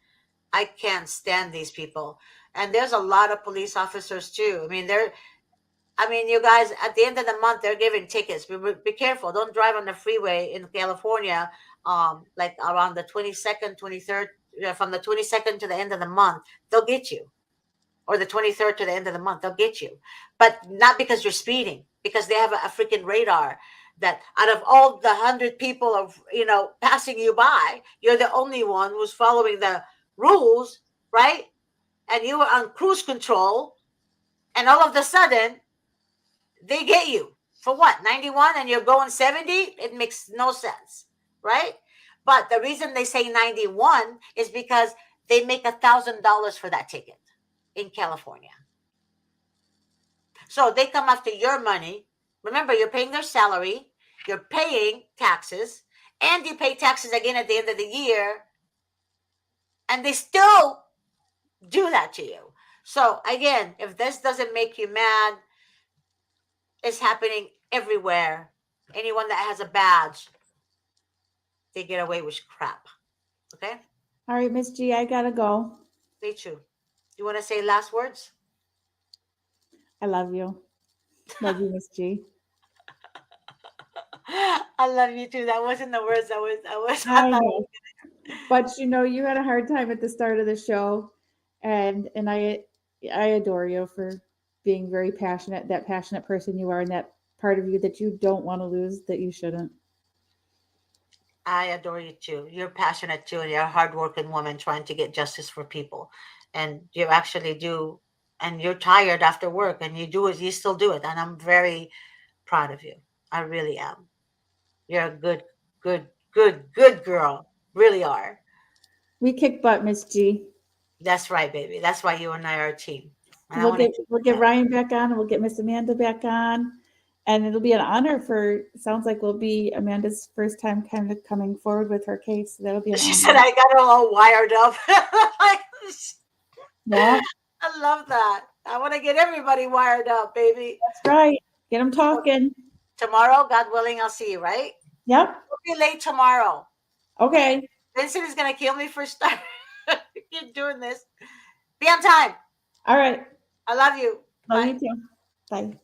I can't stand these people. And there's a lot of police officers too. You guys, at the end of the month, they're giving tickets. Be careful. Don't drive on the freeway in California, like around the 22nd, 23rd, from the 22nd to the end of the month. They'll get you. Or the 23rd to the end of the month, they'll get you. But not because you're speeding, because they have a freaking radar that out of all the 100 people of, passing you by, you're the only one who's following the rules, right? And you were on cruise control, and all of a sudden, they get you for what, 91, and you're going 70? It makes no sense, right? But the reason they say 91 is because they make $1,000 for that ticket in California. So they come after your money. Remember, you're paying their salary. You're paying taxes, and you pay taxes again at the end of the year, and they still do that to you. So again, if this doesn't make you mad, it's happening everywhere. Anyone that has a badge, they get away with crap. Okay? All right, Miss G, I gotta go. Me too. You want to say last words? I love you. Love you, Miss G. I love you too. That wasn't the words I I thought. know. But you know, you had a hard time at the start of the show, and I adore you for being very passionate, that passionate person you are, and that part of you that you don't want to lose, that you shouldn't. I adore you too. You're passionate too, and you're a hardworking woman trying to get justice for people. And you actually do, and you're tired after work, and you do it. You still do it, and I'm very proud of you. I really am. You're a good girl. Really are. We kick butt, Miss G. That's right, baby. That's why you and I are a team. And I We'll want to get keep we'll get that. Ryan back on, and we'll get Miss Amanda back on, and it'll be an honor for. Sounds like will be Amanda's first time kind of coming forward with her case. So that'll be an She said honor. I got her all wired up. Yeah, I love that. I want to get everybody wired up, baby. that's right. Get them talking. Tomorrow, God willing, I'll see you, right? Yep. We'll be late tomorrow. Okay. Vincent is going to kill me for starting. Keep doing this. Be on time. All right. I love you. Love Bye. you too. Bye.